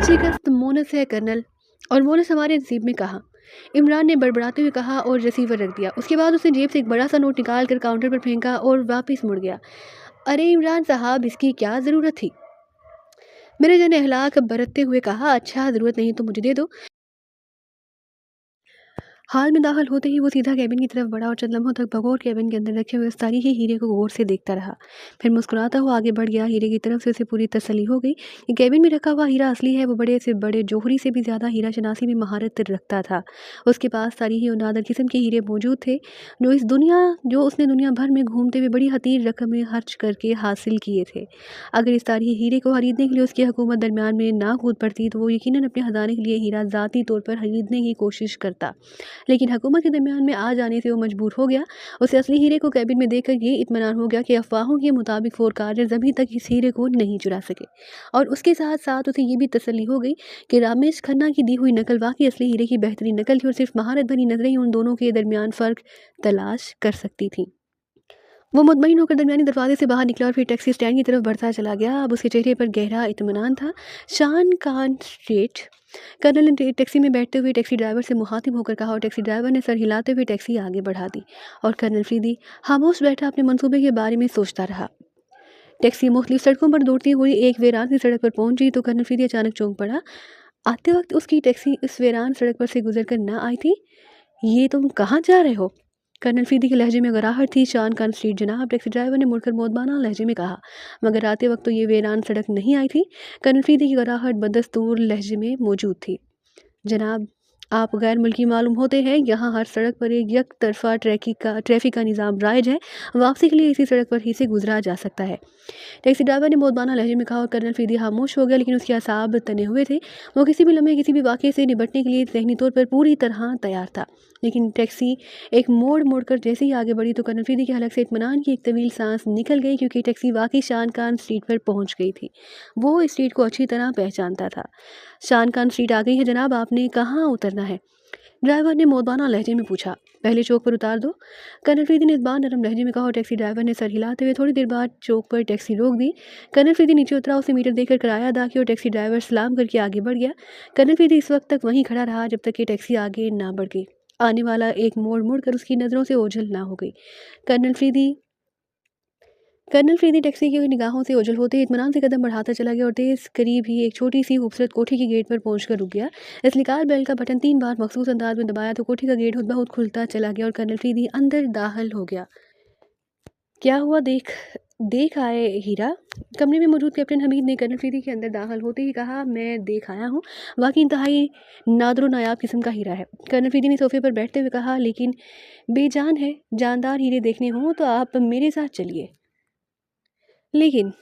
शिकस्त मोनस है कर्नल, और मोनस हमारे नसीब में कहाँ। इमरान ने बड़बड़ाते हुए कहा और रिसीवर रख दिया। उसके बाद उसने जेब से एक बड़ा सा नोट निकाल कर काउंटर पर फेंका और वापस मुड़ गया। अरे इमरान साहब, इसकी क्या ज़रूरत थी? मैंने जन अहलाक बरतते हुए कहा, अच्छा ज़रूरत नहीं तो मुझे दे दो। हाल में दाखिल होते ही वो सीधा कैबिन की तरफ बढ़ा और चंद लम्हों तक बगौर कैबिन के अंदर रखे हुए सारी ही हीरे को गौर से देखता रहा। फिर मुस्कुराता हुआ आगे बढ़ गया। हीरे की तरफ से उसे पूरी तसल्ली हो गई कि कैबिन में रखा हुआ हीरा असली है। वो बड़े से बड़े जोहरी से भी ज़्यादा हीरा शनासी में महारत रखता था। उसके पास सारी ही और नादर किस्म के हीरे मौजूद थे जो उसने दुनिया भर में घूमते हुए बड़ी हतीर रकमें खर्च करके हासिल किए थे। अगर इस सारी हीरे को खरीदने के लिए उसकी हुकूमत दरमियान में ना कूद पड़ती तो वो यकीनन अपने ख़जाने के लिए हीरा ज़ाती तौर पर खरीदने की कोशिश करता। लेकिन हुकूमत के दरमियान में आ जाने से वो मजबूर हो गया। उसे असली हीरे को कैबिन में देखकर ये इत्मीनान हो गया कि अफवाहों के मुताबिक फोर कारनर्स अभी तक इस हीरे को नहीं चुरा सके, और उसके साथ साथ उसे ये भी तसल्ली हो गई कि रामेश खन्ना की दी हुई नकल वाकई असली हीरे की बेहतरीन नकल थी और सिर्फ महारत भरी नजरें ही उन दोनों के दरमियान फ़र्क तलाश कर सकती थी। वो मुतमईन होकर दरमियानी दरवाजे से बाहर निकला और फिर टैक्सी स्टैंड की तरफ बढ़ता चला गया। अब उसके चेहरे पर गहरा इत्मीनान था। शान खान स्ट्रीट। कर्नल ने टैक्सी में बैठते हुए टैक्सी ड्राइवर से मुखातिब होकर कहा और टैक्सी ड्राइवर ने सर हिलाते हुए टैक्सी आगे बढ़ा दी। और कर्नल फ्रीदी खामोश बैठा अपने मंसूबे के बारे में सोचता रहा। टैक्सी मुख्तलिफ सड़कों पर दौड़ती हुई एक वीरान की सड़क पर पहुंची तो कर्नल फ्रीदी अचानक चौंक पड़ा। आते वक्त उसकी टैक्सी इस वीरान सड़क पर से गुजर कर न आई थी। ये तुम कहाँ जा रहे हो? कर्नल फीदी के लहजे में गराहट थी। शान खान स्ट्रीट जनाब, टैक्सी ड्राइवर ने मुड़कर मोदबाना लहजे में कहा, मगर आते वक्त तो ये वीरान सड़क नहीं आई थी। कर्नल फीदी की गराहट बदस्तूर लहजे में मौजूद थी। जनाब, आप गैर मुल्की मालूम होते हैं। यहाँ हर सड़क पर एक यक तरफा ट्रैफिक का निज़ाम राइज है। वापसी के लिए इसी सड़क पर ही से गुजरा जा सकता है। टैक्सी ड्राइवर ने मोदबाना लहजे में कहा और कर्नल फीदी खामोश हो गया, लेकिन उसके असाब तने हुए थे। वो किसी भी लम्हे किसी भी वाक़े से निपटने के लिए ज़हनी तौर पर पूरी तरह तैयार था। लेकिन टैक्सी एक मोड़ कर जैसे ही आगे बढ़ी तो कर्नल फीदी के हलक से इत्मीनान की एक तवील सांस निकल गई, क्योंकि टैक्सी वाकई शान खान स्ट्रीट पर पहुंच गई थी। वो इस स्ट्रीट को अच्छी तरह पहचानता था। शान खान स्ट्रीट आ गई है जनाब, आपने कहाँ उतरना है? ड्राइवर ने मोदबाना लहजे में पूछा। पहले चौक पर उतार दो। कर्नल फरीदी ने इस बार नरम लहजे में कहा और टैक्सी ड्राइवर ने सर हिलाते हुए थोड़ी देर बाद चौक पर टैक्सी रोक दी। कर्नल फरीदी नीचे उतरा, उसे मीटर देकर किराया अदा किया और टैक्सी ड्राइवर सलाम करके आगे बढ़ गया। कर्नल फरीदी इस वक्त तक वहीं खड़ा रहा जब तक कि टैक्सी आगे ना बढ़ गई। आने वाला एक मोड़ मुड़कर उसकी नज़रों से ओझल ना हो गई। Colonel Faridi colonel Faridi taxi की निगाहों से ओझल होते ही इत्मीनान से कदम बढ़ाता चला गया और तेज करीब ही एक छोटी सी खूबसूरत कोठी के गेट पर पहुंचकर रुक गया। इस निकाल बेल का बटन 3 बार मखसूस अंदाज में दबाया तो कोठी का गेट खुद ब खुद खुलता चला गया और कर्नल फरीदी अंदर दाखिल हो गया। क्या हुआ, देख देख आए हीरा? कमरे में मौजूद कैप्टन हमीद ने कर्नल फरीदी के अंदर दाखिल होते ही कहा, मैं देख आया हूँ। वाकई इंतहाई नादरो नायाब किस्म का हीरा है। कर्नल फरीदी ने सोफे पर बैठते हुए कहा, लेकिन बेजान है। जानदार हीरे देखने हों तो आप मेरे साथ चलिए। लेकिन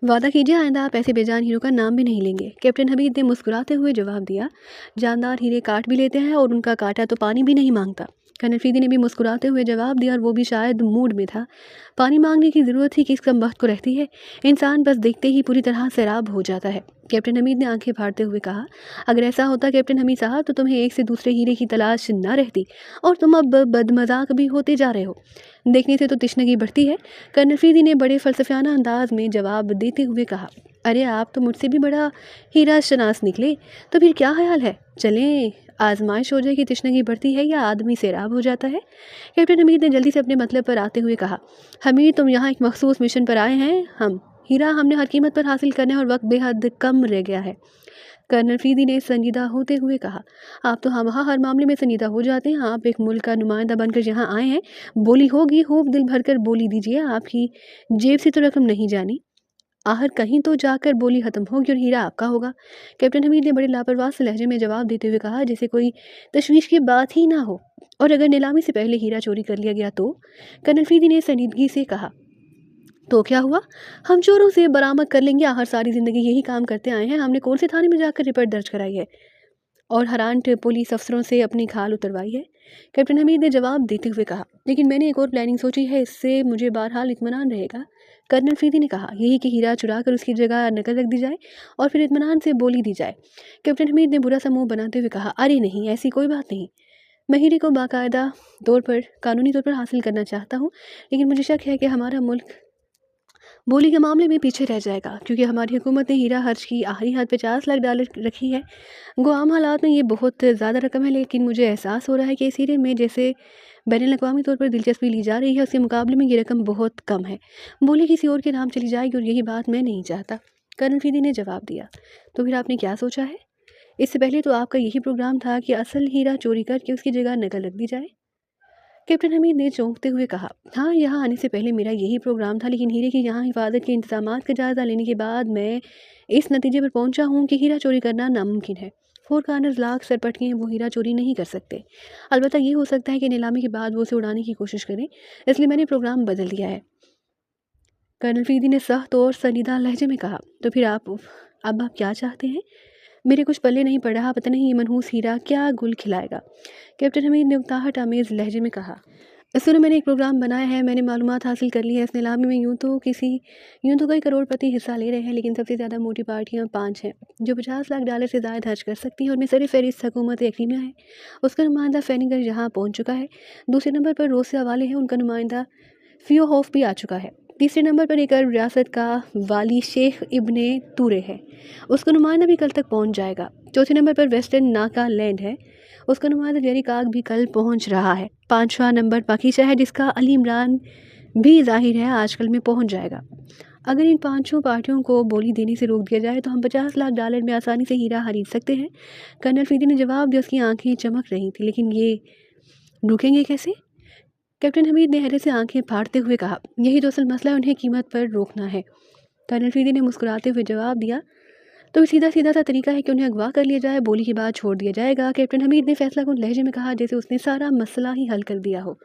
वादा कीजिए आइंदा आप ऐसे बेजान हीरो का नाम भी नहीं लेंगे। कैप्टन हमीद ने मुस्कुराते हुए जवाब दिया, जानदार हीरे काट भी लेते हैं और उनका काटा तो पानी भी नहीं मांगता। कर्नल फरीदी ने भी मुस्कुराते हुए जवाब दिया और वो भी शायद मूड में था। पानी मांगने की ज़रूरत ही किस कम वक्त को रहती है। इंसान बस देखते ही पूरी तरह सैराब हो जाता है। कैप्टन हमीद ने आंखें फाड़ते हुए कहा, अगर ऐसा होता कैप्टन हमीद साहब तो तुम्हें एक से दूसरे हीरे की तलाश न रहती, और तुम अब बदमजाक भी होते जा रहे हो। देखने से तो तिश्नगी बढ़ती है। कर्नल फरीदी ने बड़े फ़लसफ़ियाना अंदाज में जवाब देते हुए कहा, अरे आप तो मुझसे भी बड़ा हीरा शनास निकले। तो फिर क्या ख्याल है, चलें आजमाइश हो जाए कि तिश्नगी बढ़ती है या आदमी सैराब हो जाता है। कैप्टन हमीद ने जल्दी से अपने मतलब पर आते हुए कहा, हमीद तुम यहाँ एक मखसूस मिशन पर आए हैं। हीरा हमने हर कीमत पर हासिल करना है और वक्त बेहद कम रह गया है। कर्नल फरीदी ने संजीदा होते हुए कहा, आप तो हम हर मामले में संजीदा हो जाते हैं। आप एक मुल्क का नुमाइंदा बनकर यहाँ आए हैं। बोली होगी, खूब दिल भरकर बोली दीजिए। आपकी जेब से तो रकम नहीं जानी। आखिर कहीं तो जाकर बोली खत्म होगी और हीरा आपका होगा। कैप्टन हमीद ने बड़े लापरवाह से लहजे में जवाब देते हुए कहा, जैसे कोई तशवीश की बात ही ना हो। और अगर नीलामी से पहले हीरा चोरी कर लिया गया तो? कर्नल फरीदी ने संजीदगी से कहा, तो क्या हुआ, हम चोरों से बरामद कर लेंगे। आखिर सारी ज़िंदगी यही काम करते आए हैं। हमने कौन से थाने में जाकर रिपोर्ट दर्ज कराई है और हरान पुलिस अफसरों से अपनी खाल उतरवाई है? कैप्टन हमीद ने जवाब देते हुए कहा, लेकिन मैंने एक और प्लानिंग सोची है, इससे मुझे बहरहाल इत्मीनान रहेगा। कर्नल फरीदी ने कहा, यही कि हीरा चुरा कर उसकी जगह नकल रख दी जाए और फिर इत्मीनान से बोली दी जाए। कैप्टन हमीद ने बुरा सा मुंह बनाते हुए कहा, अरे नहीं, ऐसी कोई बात नहीं। मैं हीरे को कानूनी तौर पर हासिल करना चाहता हूँ, लेकिन मुझे शक है कि हमारा मुल्क बोली के मामले में पीछे रह जाएगा, क्योंकि हमारी हुकूमत ने हीरा हर्ज की आखिरी हद 50 लाख डॉलर रखी है। गो आम हालात में ये बहुत ज़्यादा रकम है, लेकिन मुझे एहसास हो रहा है कि इस हीरे में जैसे बैनुल-अक़वामी तौर पर दिलचस्पी ली जा रही है, उसके मुकाबले में ये रकम बहुत कम है। बोली किसी और के नाम चली जाएगी और यही बात मैं नहीं चाहता। कर्नल फीदी ने जवाब दिया। तो फिर आपने क्या सोचा है? इससे पहले तो आपका यही प्रोग्राम था कि असल हीरा चोरी करके उसकी जगह नकल रख दी जाए। कैप्टन हमीद ने चौंकते हुए कहा, हाँ, यहाँ आने से पहले मेरा यही प्रोग्राम था, लेकिन हीरे की यहाँ हिफाजत के इंतजामात का जायज़ा लेने के बाद मैं इस नतीजे पर पहुँचा हूँ कि हीरा चोरी करना नामुमकिन है। फोर कार्नर्स लाख सरपटके हैं, वो हीरा चोरी नहीं कर सकते। अलबत्ता ये हो सकता है कि नीलामी के बाद वो उसे उड़ाने की कोशिश करें, इसलिए मैंने प्रोग्राम बदल दिया है। कर्नल फीदी ने सख्त और संजीदा लहजे में कहा, तो फिर अब आप क्या चाहते हैं? मेरे कुछ पल्ले नहीं पड़ रहा, पता नहीं ये मनहूस हीरा क्या गुल खिलाएगा। कैप्टन हमीद ने उकताहट आमेज़ लहजे में कहा, सुनो, मैंने एक प्रोग्राम बनाया है, मैंने मालूमात हासिल कर ली है। इस नीलामी में यूँ तो कई करोड़पति हिस्सा ले रहे हैं, लेकिन सबसे ज़्यादा मोटी पार्टियाँ 5 हैं जो 50 लाख डॉलर से ज़ायद खर्च कर सकती हैं। उनमें सर-ए-फ़हरिस्त हुकूमत यकीमिया है, उसका नुमाइंदा फ़ेनिगर यहाँ पहुँच चुका है। दूसरे नंबर पर रोसिया वाले हैं, उनका नुमाइंदा फ़ियोहोफ़ भी आ चुका है। तीसरे नंबर पर एक अरब रियासत का वाली शेख इब्ने तूरे है, उसका नुमाइंदा भी कल तक पहुँच जाएगा। चौथे नंबर पर वेस्टर्न नागालैंड है, उसका नुमाइंदा जेरी काग भी कल पहुँच रहा है। 5वां नंबर पाकिस्तान है, जिसका अली इमरान भी ज़ाहिर है आजकल में पहुँच जाएगा। अगर इन पाँचों पार्टियों को बोली देने से रोक दिया जाए तो हम 50 लाख डॉलर में आसानी से हीरा खरीद सकते हैं। कर्नल फीदी ने जवाब दिया। उसकी आंखें चमक रही थी, लेकिन ये रुकेंगे कैसे? कैप्टन हमीद ने हैरत से आंखें फाड़ते हुए कहा, यही तो असल मसला है, उन्हें कीमत पर रोकना है। कर्नल फीदी ने मुस्कुराते हुए जवाब दिया, तो सीधा सीधा सा तरीका है कि उन्हें अगवा कर लिया जाए, बोली की बात छोड़ दिया जाएगा। कैप्टन हमीद ने फैसला कुन लहजे में कहा, जैसे उसने सारा मसला ही हल कर दिया हो।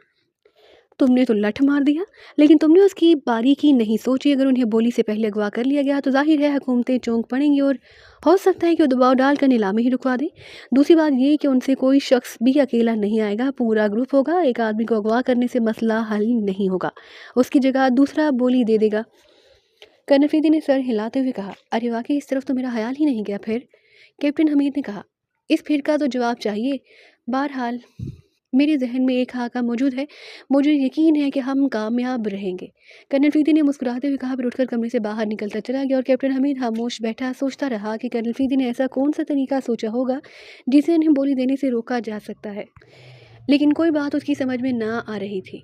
तुमने तो लठ मार दिया, लेकिन तुमने उसकी बारीकी नहीं सोची। अगर उन्हें बोली से पहले अगवा कर लिया गया तो जाहिर है हुकूमतें चौंक पड़ेंगी और हो सकता है कि वो दबाव डालकर नीलामी ही रुकवा दें। दूसरी बात ये कि उनसे कोई शख्स भी अकेला नहीं आएगा, पूरा ग्रुप होगा। एक आदमी को अगवा करने से मसला हल नहीं होगा, उसकी जगह दूसरा बोली दे देगा। कर्नल फीदी ने सर हिलाते हुए कहा, अरे वाकई इस तरफ तो मेरा ख्याल ही नहीं गया। फिर? कैप्टन हमीद ने कहा, इस फिर का तो जवाब चाहिए। बहरहाल मेरे जहन में एक खाका मौजूद है, मुझे यकीन है कि हम कामयाब रहेंगे। कर्नल फीदी ने मुस्कुराते हुए कहा, फिर उठकर कमरे से बाहर निकलता चला गया और कैप्टन हमीद खामोश बैठा सोचता रहा कि कर्नल फीदी ने ऐसा कौन सा तरीका सोचा होगा जिसे उन्हें बोली देने से रोका जा सकता है, लेकिन कोई बात उसकी समझ में ना आ रही थी।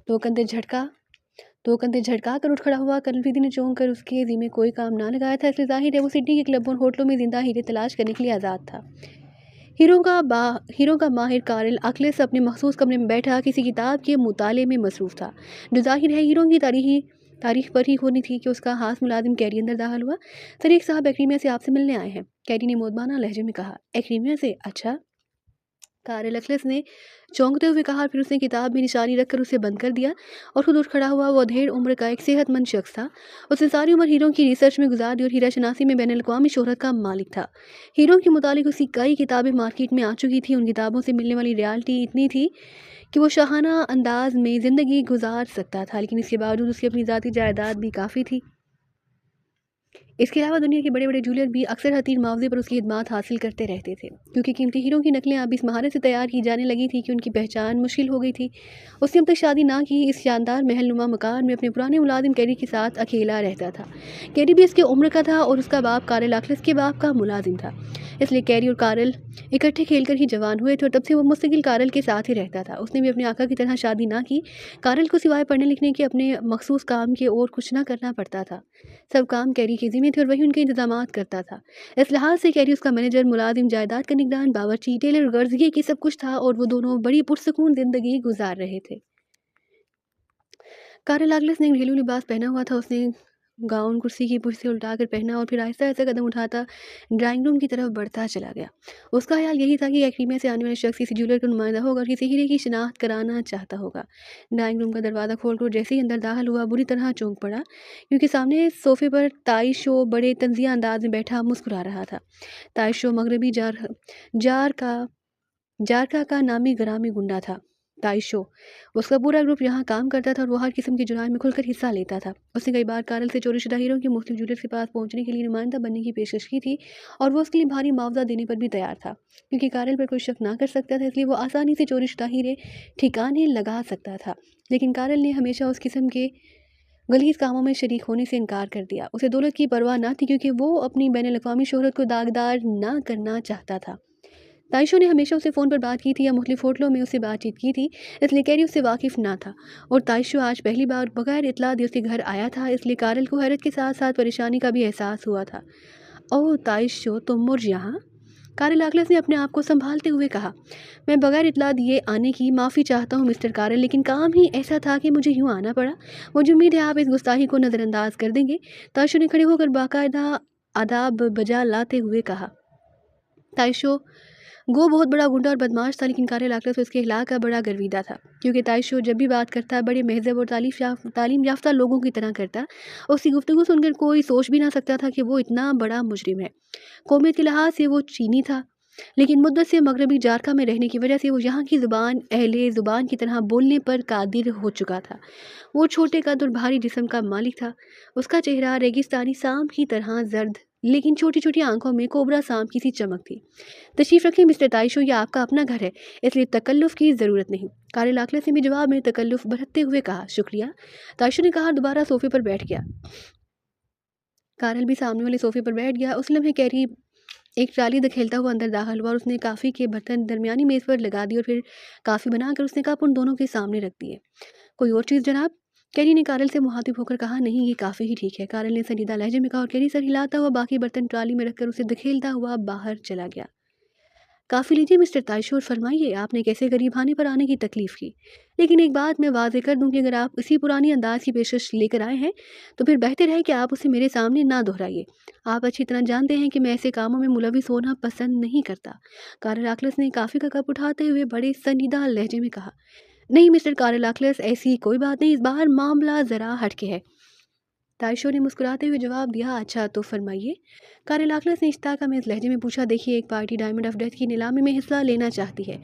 दो कंधे झटका कर उठ खड़ा हुआ। कर्नल फीदी ने चौंक कर उसके ज़िम्मे कोई काम ना लगाया था, इसलिए जाहिर है वो सिडनी के क्लबों और होटलों में जिंदा हीरे तलाश करने के लिए आज़ाद था। हीरों का माहिर कार्ल अखिलेस अपने मखसूस कमरे में बैठा किसी किताब के मुताले में मसरूफ़ था, जो जाहिर है हीरों की तारीख पर ही होनी थी कि उसका खास मुलाजिम कैरी अंदर दाखिल हुआ। सरीख साहब, एक्रीमिया से आपसे मिलने आए हैं, कैरी ने मोदबाना लहजे में कहा। एक्रीमिया से? अच्छा। कार्ल अखिलेस ने चौंकते हुए कहा, फिर उसने किताब में निशानी रखकर उसे बंद कर दिया और खुद उठ खड़ा हुआ। वो अधेड़ उम्र का एक सेहतमंद शख्स था। उसने सारी उम्र हीरों की रिसर्च में गुजार दी और हीरा शनासी में बैनुल-अक़वामी शोहरत का मालिक था। हीरों के मुतालिक उसकी कई किताबें मार्केट में आ चुकी थी। उन किताबों से मिलने वाली रॉयल्टी इतनी थी कि वो शाहाना अंदाज में ज़िंदगी गुजार सकता था, लेकिन इसके बावजूद उसकी अपनी ज़ाती जायदाद भी काफ़ी थी। इसके अलावा दुनिया के बड़े बड़े जूलियर भी अक्सर हतीर मुआवजे पर उसकी खिदमात हासिल करते रहते थे, क्योंकि कीमती हीरों की नकलें अब इस महारत से तैयार की जाने लगी थी कि उनकी पहचान मुश्किल हो गई थी। उसने अब तक शादी ना की, इस शानदार महल नुमा मकान में अपने पुराने मुलाजिम कैरी के साथ अकेला रहता था। कैरी भी इसके उम्र का था और उसका बाप कार्ल अखिलेस के बाप का मुलाजिम था, इसलिए कैरी और कार्ल इकट्ठे खेलकर ही जवान हुए थे और तब से वो मुस्तकिल कार्ल के साथ ही रहता था। उसने भी अपने आका की तरह शादी ना की। कार्ल को सिवाय पढ़ने लिखने के अपने मखसूस काम के और कुछ ना करना पड़ता था। सब काम कैरी के ज़िम्मे थे और वही उनके इंतजामात करता था। इस लिहाज से कैरी उसका मैनेजर, मुलाजिम, जायदाद का निगरान, बावर्ची, टेलर, गर्ज, ये की सब कुछ था और वो दोनों बड़ी पुरसकून ज़िंदगी गुजार रहे थे। कार्ल अखिलेस ने एक घरेलू लिबास पहना हुआ था। उसने गाउन कुर्सी की पुष्ट से उल्टाकर पहना और फिर आहिस्ता आहिस्ता कदम उठाता ड्राइंग रूम की तरफ बढ़ता चला गया। उसका ख्याल यही था कि एक्रीमिया से आने वाले शख्स किसी ज्वेलर का नुमाइंदा होगा और किसी हीरे की शिनाख्त कराना चाहता होगा। ड्राइंग रूम का दरवाज़ा खोलकर जैसे ही अंदर दाखिल हुआ, बुरी तरह चौंक पड़ा, क्योंकि सामने सोफे पर ताइशो बड़े तंजिया अंदाज में बैठा मुस्कुरा रहा था। ताइशो मगरबी जारका का नामी ग्रामी गुंडा था। ताइशो, उसका पूरा ग्रुप यहाँ काम करता था और वो हर किस्म के जुराइम में खुलकर हिस्सा लेता था। उसने कई बार कार्ल से चोरीशुदा हीरों की मुख्तलिफ ज्वेलर्स के पास पहुंचने के लिए नुमाइंदा बनने की पेशकश की थी और वो उसके लिए भारी मुआवजा देने पर भी तैयार था, क्योंकि कार्ल पर कोई शक ना कर सकता था, इसलिए वो आसानी से चोरीशुदा हीरे ठिकाने लगा सकता था। लेकिन कार्ल ने हमेशा उस किस्म के गलीज कामों में शरीक होने से इनकार कर दिया। उसे दौलत की परवाह ना थी क्योंकि वो अपनी बैनुल-अक़वामी शोहरत को दागदार ना करना चाहता था। ताइशो ने हमेशा उससे फ़ोन पर बात की थी या मुख्तलिफ होटलों में उससे बातचीत की थी, इसलिए कैरी उससे वाकिफ़ ना था। और ताइशो आज पहली बार बगैर इत्तला दिए उसके घर आया था, इसलिए कारल को हैरत के साथ साथ परेशानी का भी एहसास हुआ था। ओह ताइशो, तुम मुझ यहाँ? कारल आकलस ने अपने आप को संभालते हुए कहा। मैं बगैर इत्तला दिए आने की माफ़ी चाहता हूँ मिस्टर कारल, लेकिन काम ही ऐसा था कि मुझे यूँ आना पड़ा। मुझे उम्मीद है आप इस गुस्ताखी को नज़रअंदाज कर देंगे। ताइशो ने खड़े होकर बाकायदा आदाब बजा लाते हुए कहा। ताइशो गो बहुत बड़ा गुंडा और बदमाश था, लेकिन कारल आकलस उसके अखलाक का बड़ा गर्विदा था, क्योंकि ताइशो जब भी बात करता बड़े महज़ब और तालीम याफ्ता लोगों की तरह करता। उसकी गुफ्तगू सुनकर कोई सोच भी ना सकता था कि वो इतना बड़ा मुजरिम है। कौमियत के लिहाज से वो चीनी था, लेकिन मुद्दत से मगरबी जारका में रहने की वजह से वो यहाँ की ज़ुबान अहले ज़ुबान की तरह बोलने पर कादिर हो चुका था। वो छोटे कद और भारी जिस्म का मालिक था। उसका चेहरा रेगिस्तानी सांप की तरह जर्द, लेकिन छोटी छोटी आंखों में कोबरा सांप की सी चमक थी। तशरीफ़ रखें मिस्टर ताइशो, यह आपका अपना घर है, इसलिए तकल्लुफ़ की ज़रूरत नहीं। कारल आकलस ने भी जवाब में तकल्लुफ़ बरतते हुए कहा। शुक्रिया, ताइशो ने कहा, दोबारा सोफ़े पर बैठ गया। कारल भी सामने वाले सोफ़े पर बैठ गया। उस लम्हे कैरी एक ट्राली धकेलता हुआ अंदर दाखिल हुआ और उसने काफ़ी के बर्तन दरमियानी मेज़ पर लगा दिए और फिर काफ़ी बनाकर उसने कप उन दोनों के सामने रख दिए। कोई और चीज़ जनाब? कैरी ने कारल से मुखातिब होकर कहा। नहीं, ये काफ़ी ही ठीक है, कारल ने संजीदा लहजे में कहा और कैरी सर हिलाता हुआ बाकी बर्तन ट्राली में रखकर उसे धकेलता हुआ बाहर चला गया। काफ़ी लीजिए मिस्टर ताइशो और फरमाइए आपने कैसे गरीब खाने पर आने की तकलीफ़ की। लेकिन एक बात मैं वाज़ेह कर दूं कि अगर आप इसी पुरानी अंदाज़ की पेशकश लेकर आए हैं तो फिर बेहतर है कि आप उसे मेरे सामने ना दोहराइए। आप अच्छी तरह जानते हैं कि मैं ऐसे कामों में मुलविस होना पसंद नहीं करता। कारल आकलस ने काफ़ी का कप उठाते हुए बड़े संजीदा लहजे में कहा। नहीं मिस्टर कारल आकलस, ऐसी कोई बात नहीं, इस बार मामला ज़रा हटके है। ताइशो ने मुस्कुराते हुए जवाब दिया। अच्छा तो फरमाइए। कारल आकलस ने इश्ताकआमेज़ लहजे में पूछा। देखिए, एक पार्टी डायमंड ऑफ डेथ की नीलामी में हिस्सा लेना चाहती है।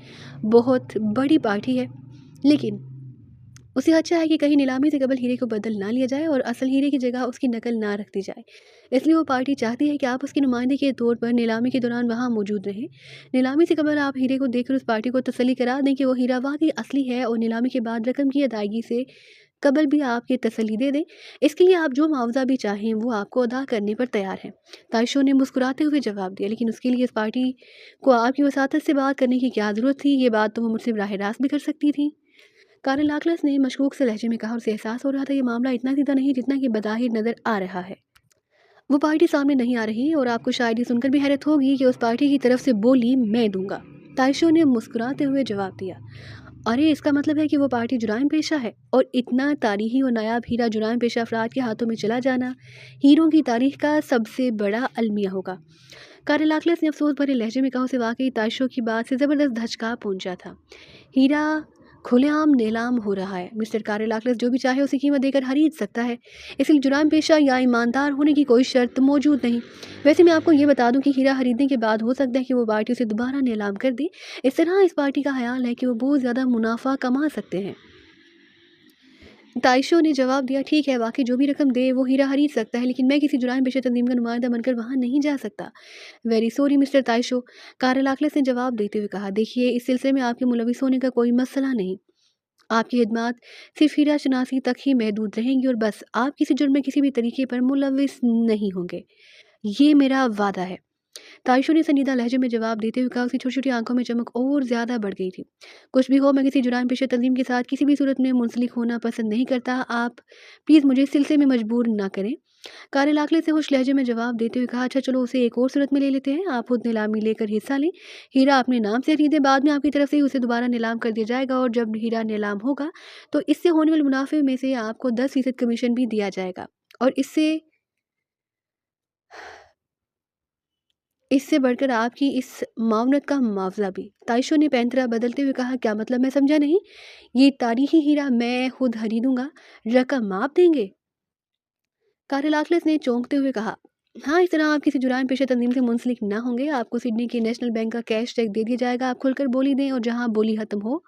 बहुत बड़ी पार्टी है, लेकिन उसे अच्छा है कि कहीं नीलामी से कबल हीरे को बदल ना लिया जाए और असल हीरे की जगह उसकी नकल ना रख दी जाए। इसलिए वो पार्टी चाहती है कि आप उसकी नुमाइंदे के तौर पर नीलामी के दौरान वहाँ मौजूद रहें। नीलामी से कबल आप हीरे को देखकर उस पार्टी को तसल्ली करा दें कि वो हीरा वाकई असली है, और नीलामी के बाद रकम की अदायगी से कबल भी आप ये तसल्ली दे दें। इसके लिए आप जो मुआवजा भी चाहें वो आपको अदा करने पर तैयार हैं। ताइशो ने मुस्कुराते हुए जवाब दिया। लेकिन उसके लिए इस पार्टी को आपकी वसातत से बात करने की क्या ज़रूरत थी? ये बात तो वो मुझसे बराह रास्त भी कर सकती थी। कारल आकलस ने मशकूक से लहजे में कहा। उसे एहसास हो रहा था ये मामला इतना सीधा नहीं जितना कि बज़ाहिर नज़र आ रहा है। वो पार्टी सामने नहीं आ रही और आपको शायद ये सुनकर भी हैरत होगी कि उस पार्टी की तरफ से बोली मैं दूंगा। ताइशो ने मुस्कुराते हुए जवाब दिया। अरे इसका मतलब है कि वो पार्टी जुराइम पेशा है, और इतना तारीखी और नायाब हीरा जुराइम पेशा अफराद के हाथों में चला जाना हीरों की तारीख का सबसे बड़ा अलमिया होगा। कारल आकलस ने अफसोस भरे लहजे में कहा। उसे वाकई ताइशो की बात से ज़बरदस्त धचका पहुंचा था। हीरा खुलेआम नीलाम हो रहा है। मिस्टर कारल आकलस जो भी चाहे उसे कीमत देकर खरीद सकता है, इसलिए जुराइम पेशा या ईमानदार होने की कोई शर्त मौजूद नहीं। वैसे मैं आपको ये बता दूं कि हीरा खरीदने के बाद हो सकता है कि वो पार्टी उसे दोबारा नीलाम कर दे। इस तरह इस पार्टी का ख्याल है कि वो बहुत ज़्यादा मुनाफा कमा सकते हैं। ताइशो ने जवाब दिया। ठीक है, बाकी जो भी रकम दे वो हीरा खरीद सकता है, लेकिन मैं किसी जुराइम पेशा तंजीम का नुमाइंदा बनकर वहाँ नहीं जा सकता। वेरी सॉरी मिस्टर ताइशो, कारल आकलस ने जवाब देते हुए कहा। देखिए, इस सिलसिले में आपके मुलविस होने का कोई मसला नहीं। आपकी खिदमात सिर्फ हीरा शनासी तक ही महदूद रहेंगी और बस, आप किसी जुर्म में किसी भी तरीके पर मुलविस नहीं होंगे। ये मेरा वादा है। ताइशो ने संजीदा लहजे में जवाब देते हुए कहा। उसकी छोटी छोटी आंखों में चमक और ज़्यादा बढ़ गई थी। कुछ भी हो, मैं किसी जुराइम पेशा तंजीम के साथ किसी भी सूरत में मुंसलिक होना पसंद नहीं करता। आप प्लीज़ मुझे इस सिलसिले में मजबूर ना करें। कारल आकले से खुश लहजे में जवाब देते हुए कहा। अच्छा चलो, उसे एक और सूरत में ले लेते हैं। आप खुद नीलामी लेकर हिस्सा लें, हीरा अपने नाम से खरीदें, बाद में आपकी तरफ से ही उसे दोबारा नीलाम कर दिया जाएगा, और जब हीरा नीलाम होगा तो इससे होने वाले मुनाफे में से आपको 10% कमीशन भी दिया जाएगा, और इससे इससे बढ़कर आपकी इस मावनत का मुआवजा भी। ताइशो ने पैंतरा बदलते हुए कहा। क्या मतलब, मैं समझा नहीं। ये तारीखी हीरा मैं खुद खरीदूंगा, रकम आप देंगे? कारल आकलस ने चौंकते हुए कहा। हाँ, इस तरह आप किसी जुराइम पेशा तंजीम से मुंसलिक ना होंगे। आपको सिडनी के नेशनल बैंक का कैश चेक दे दिया जाएगा। आप खुलकर बोली दें, और जहाँ बोली खत्म हो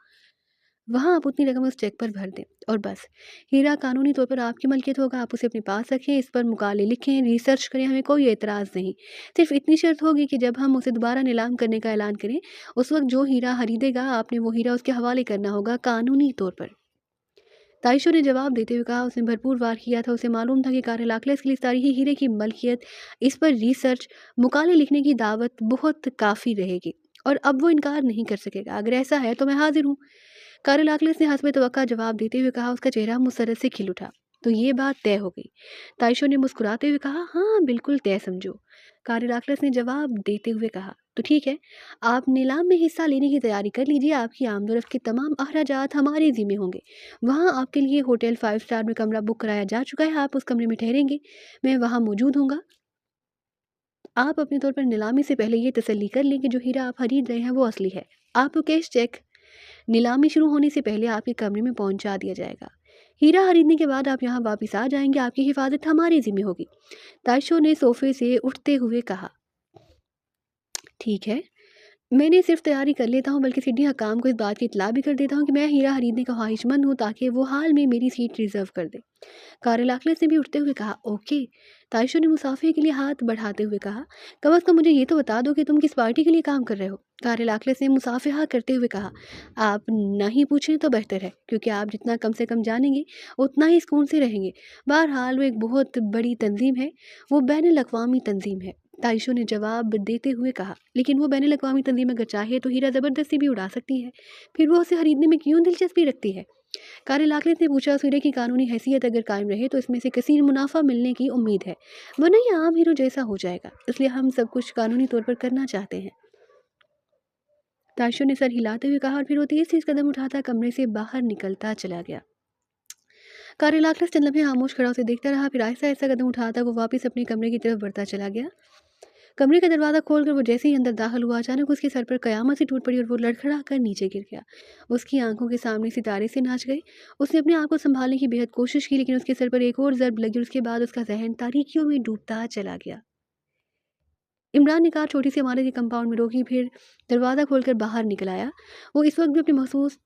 वहाँ आप उतनी रकम उस चेक पर भर दें, और बस। हीरा कानूनी तौर पर आपकी मलकियत होगा। आप उसे अपने पास रखें, इस पर मुकाले लिखें, रिसर्च करें, हमें कोई एतराज़ नहीं। सिर्फ इतनी शर्त होगी कि जब हम उसे दोबारा नीलाम करने का ऐलान करें, उस वक्त जो हीरा खरीदेगा आपने वो हीरा उसके हवाले करना होगा कानूनी तौर पर। ताइशो ने जवाब देते हुए कहा, उसने भरपूर वार किया था। उसे मालूम था कि कारेलाक्लेस के लिए सारी ही हीरे की मलकियत, इस पर रिसर्च, मुकाले लिखने की दावत बहुत काफ़ी रहेगी और अब वो इनकार नहीं कर सकेगा। अगर ऐसा है तो मैं हाजिर हूँ। कारेलाक्लेस ने हस्बे तवक्का जवाब देते हुए कहा। उसका चेहरा मुसर्रत से खिल उठा। तो ये बात तय हो गई। ताइशो ने मुस्कुराते हुए कहा, हाँ बिल्कुल तय समझो। कारेलाक्लेस ने जवाब देते हुए कहा, तो ठीक है, आप नीलाम में हिस्सा लेने की तैयारी कर लीजिए। आपकी आमदोरफ्त के तमाम अखराजात हमारे ज़िम्मे होंगे। वहाँ आपके लिए होटल 5 स्टार में कमरा बुक कराया जा चुका है। आप उस कमरे में ठहरेंगे, मैं वहाँ मौजूद हूँगा। आप अपने तौर पर नीलामी से पहले ये तसल्ली कर लें कि जो हीरा आप खरीद रहे हैं वो असली है। आपको कैश चेक नीलामी शुरू होने से पहले आपके कमरे में पहुंचा दिया जाएगा। हीरा खरीदने के बाद आप यहाँ वापस आ जाएंगे। आपकी हिफाजत हमारी जिम्मे होगी। ताइशो ने सोफे से उठते हुए कहा, ठीक है, मैंने सिर्फ तैयारी कर लेता हूँ, बल्कि सिडनी हकाम को इस बात की इतला भी कर देता हूँ कि मैं हीरा खरीदने का ख्वाहिशमंद हूँ, ताकि वो हाल में मेरी सीट रिजर्व कर दे। कारेलाक्लेस ने भी उठते हुए कहा, ओके। ताइशो ने मुसाफिर के लिए हाथ बढ़ाते हुए कहा, कम अज़ कम मुझे ये तो बता दो कि तुम किस पार्टी के लिए काम कर रहे हो। कारेलाक्लेस ने मुसाफिहा करते हुए कहा, आप नहीं पूछें तो बेहतर है, क्योंकि आप जितना कम से कम जानेंगे उतना ही सुकून से रहेंगे। बहरहाल वो एक बहुत बड़ी तंजीम है, वो बैनुल अक़वामी तंजीम है। ताइशो ने जवाब देते हुए कहा, लेकिन वो बैनुल अक़वामी तंजीम अगर चाहे तो हीरा ज़बरदस्ती भी उड़ा सकती है। फिर वो उसे खरीदने में क्यों दिलचस्पी रखती है। कारेलाक्लेस ने पूछा, उस हीरे की कानूनी हैसियत अगर कायम रहे तो इसमें से कसीर मुनाफा मिलने की उम्मीद है, वरना ये आम हीरो जैसा हो जाएगा। इसलिए हम सब कुछ कानूनी तौर पर करना चाहते हैं। ताशो ने सर हिलाते हुए कहा और फिर वो तेज कदम उठाता कमरे से बाहर निकलता चला गया। कारेलाक्लेस चंद लम्हे खामोश खड़ा उसे देखता रहा। फिर आहिस्ता आहिस्ता कदम उठाता वो वापस अपने कमरे की तरफ बढ़ता चला गया। कमरे का दरवाज़ा खोलकर वो जैसे ही अंदर दाखिल हुआ, अचानक उसके सर पर कयामत सी टूट पड़ी और वो लड़खड़ा कर नीचे गिर गया। उसकी आंखों के सामने सितारे से नाच गए। उसने अपने आप को संभालने की बेहद कोशिश की, लेकिन उसके सर पर एक और ज़र्ब लगी और उसके बाद उसका जहन तारीकियों में डूबता चला गया। इमरान ने कार छोटी सी इमारत के कंपाउंड में रोकी, फिर दरवाज़ा खोलकर बाहर निकल आया। वो इस वक्त भी अपने मखसूस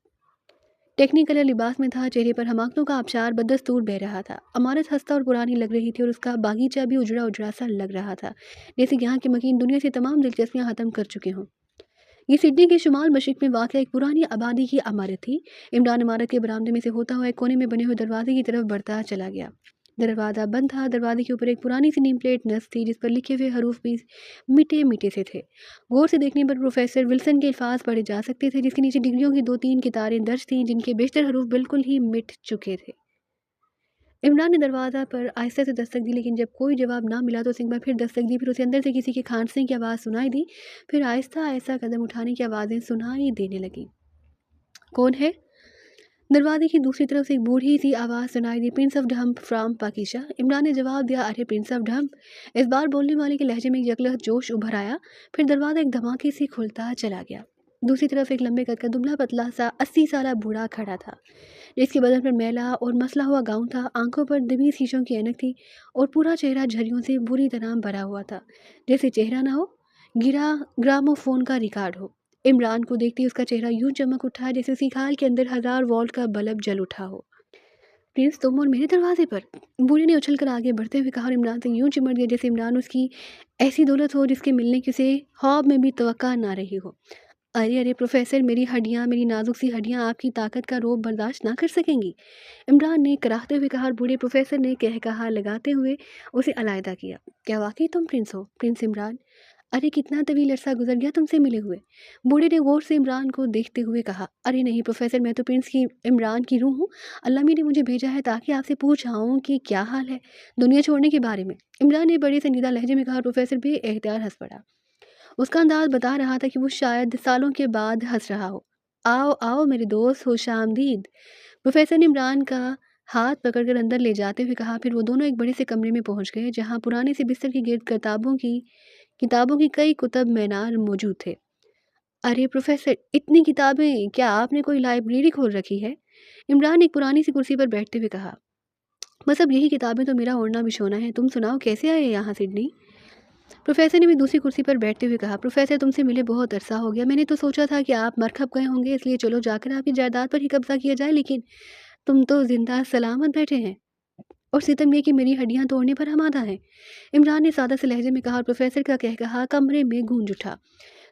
टेक्निकल लिबास में था। चेहरे पर हमाकतों का आबशार बदस्तूर बह रहा था। इमारत हस्ता और पुरानी लग रही थी और उसका बागीचा भी उजड़ा उजड़ा सा लग रहा था, जैसे यहाँ के मकीन दुनिया से तमाम दिलचस्पियाँ ख़त्म कर चुके हों। ये सिडनी के शुमाल मशरिक में वाक़ एक पुरानी आबादी की इमारत थी। इमरान इमारत के बरामदे में से होता हुआ एक कोने में बने हुए दरवाजे की तरफ बढ़ता चला गया। दरवाज़ा बंद था। दरवाजे के ऊपर एक पुरानी सी नेम प्लेट नस्ब थी, जिस पर लिखे हुए हरूफ भी मिटे मिटे से थे। गौर से देखने पर प्रोफेसर विल्सन के अल्फाज पढ़े जा सकते थे, जिसके नीचे डिग्रियों की 2-3 किताबें दर्ज थीं, जिनके बेशतर हरूफ बिल्कुल ही मिट चुके थे। इमरान ने दरवाज़ा पर आहिस्ता से दस्तक दी, लेकिन जब कोई जवाब ना मिला तो उसे एक बार फिर दस्तक दी। फिर उसे अंदर से किसी के खांसने की आवाज़ सुनाई दी। फिर आहिस्ता आहिस्ता कदम उठाने की आवाज़ें सुनाई देने लगीं। कौन है? दरवाजे की दूसरी तरफ से एक बूढ़ी सी आवाज़ सुनाई दी, प्रिंस ऑफ डम्प फ्रॉम पाकिशा। इमरान ने जवाब दिया, अरे प्रिंस ऑफ डम्प। इस बार बोलने वाले के लहजे में एक यकलख जोश उभर आया। फिर दरवाज़ा एक धमाके से खुलता चला गया। दूसरी तरफ एक लंबे कद का दुबला पतला सा 80 साला बूढ़ा खड़ा था, जिसके बदन पर मैला और मसला हुआ गाउन था। आंखों पर दबी शीशों की ऐनक थी और पूरा चेहरा झरियों से बुरी तरह भरा हुआ था, जैसे चेहरा ना हो, गिरा ग्रामोफोन का रिकॉर्ड हो। इमरान को देखते ही उसका चेहरा यूं चमक उठा जैसे उसी खाल के अंदर 1000 वोल्ट का बल्ब जल उठा हो। प्रिंस, तुम और मेरे दरवाजे पर? बूढ़े ने उछल कर आगे बढ़ते हुए कहा और इमरान से यूं चिमट गया जैसे इमरान उसकी ऐसी दौलत हो जिसके मिलने की उसे ख्वाब में भी तवक्का ना रही हो। अरे अरे प्रोफेसर, मेरी हड्डियाँ, मेरी नाजुक सी हड्डियाँ आपकी ताकत का रौब बर्दाश्त ना कर सकेंगी, इमरान ने कराहते हुए कहा और बूढ़े प्रोफेसर ने कह कहा लगाते हुए उसे अलहदा किया। क्या वाकई तुम प्रिंस हो, प्रिंस इमरान? अरे कितना तवील अरसा गुजर गया तुमसे मिले हुए। बूढ़े ने गौर से इमरान को देखते हुए कहा, अरे नहीं प्रोफेसर, मैं तो प्रिंस की इमरान की रूह हूँ। अल्लाह ने मुझे भेजा है ताकि आपसे पूछाऊँ कि क्या हाल है दुनिया छोड़ने के बारे में। इमरान ने बड़े संजीदा लहजे में कहा। प्रोफेसर भी एहतियात हंस पड़ा। उसका अंदाज बता रहा था कि वो शायद सालों के बाद हंस रहा हो। आओ आओ मेरे दोस्त, खुश आमदीद, प्रोफेसर ने इमरान का हाथ पकड़कर अंदर ले जाते हुए कहा। फिर वो दोनों एक बड़े से कमरे में पहुंच गए, जहां पुराने से बिस्तर के गिर्द किताबों की कई कुतब मीनार मौजूद थे। अरे प्रोफेसर, इतनी किताबें, क्या आपने कोई लाइब्रेरी खोल रखी है? इमरान ने एक पुरानी सी कुर्सी पर बैठते हुए कहा। बस अब यही किताबें तो मेरा ओढ़ना बिछोना है। तुम सुनाओ, कैसे आए यहाँ सिडनी? प्रोफेसर ने भी दूसरी कुर्सी पर बैठते हुए कहा। प्रोफेसर, तुमसे मिले बहुत अरसा हो गया। मैंने तो सोचा था कि आप मरकब गए होंगे, इसलिए चलो जाकर आपकी जायदाद पर ही कब्जा किया जाए, लेकिन तुम तो जिंदा सलामत बैठे हैं और सितम ये कि मेरी हड्डियां तोड़ने पर आमादा हैं, इमरान ने सादा से लहजे में कहा। प्रोफेसर का कह कहा कमरे में गूंज उठा।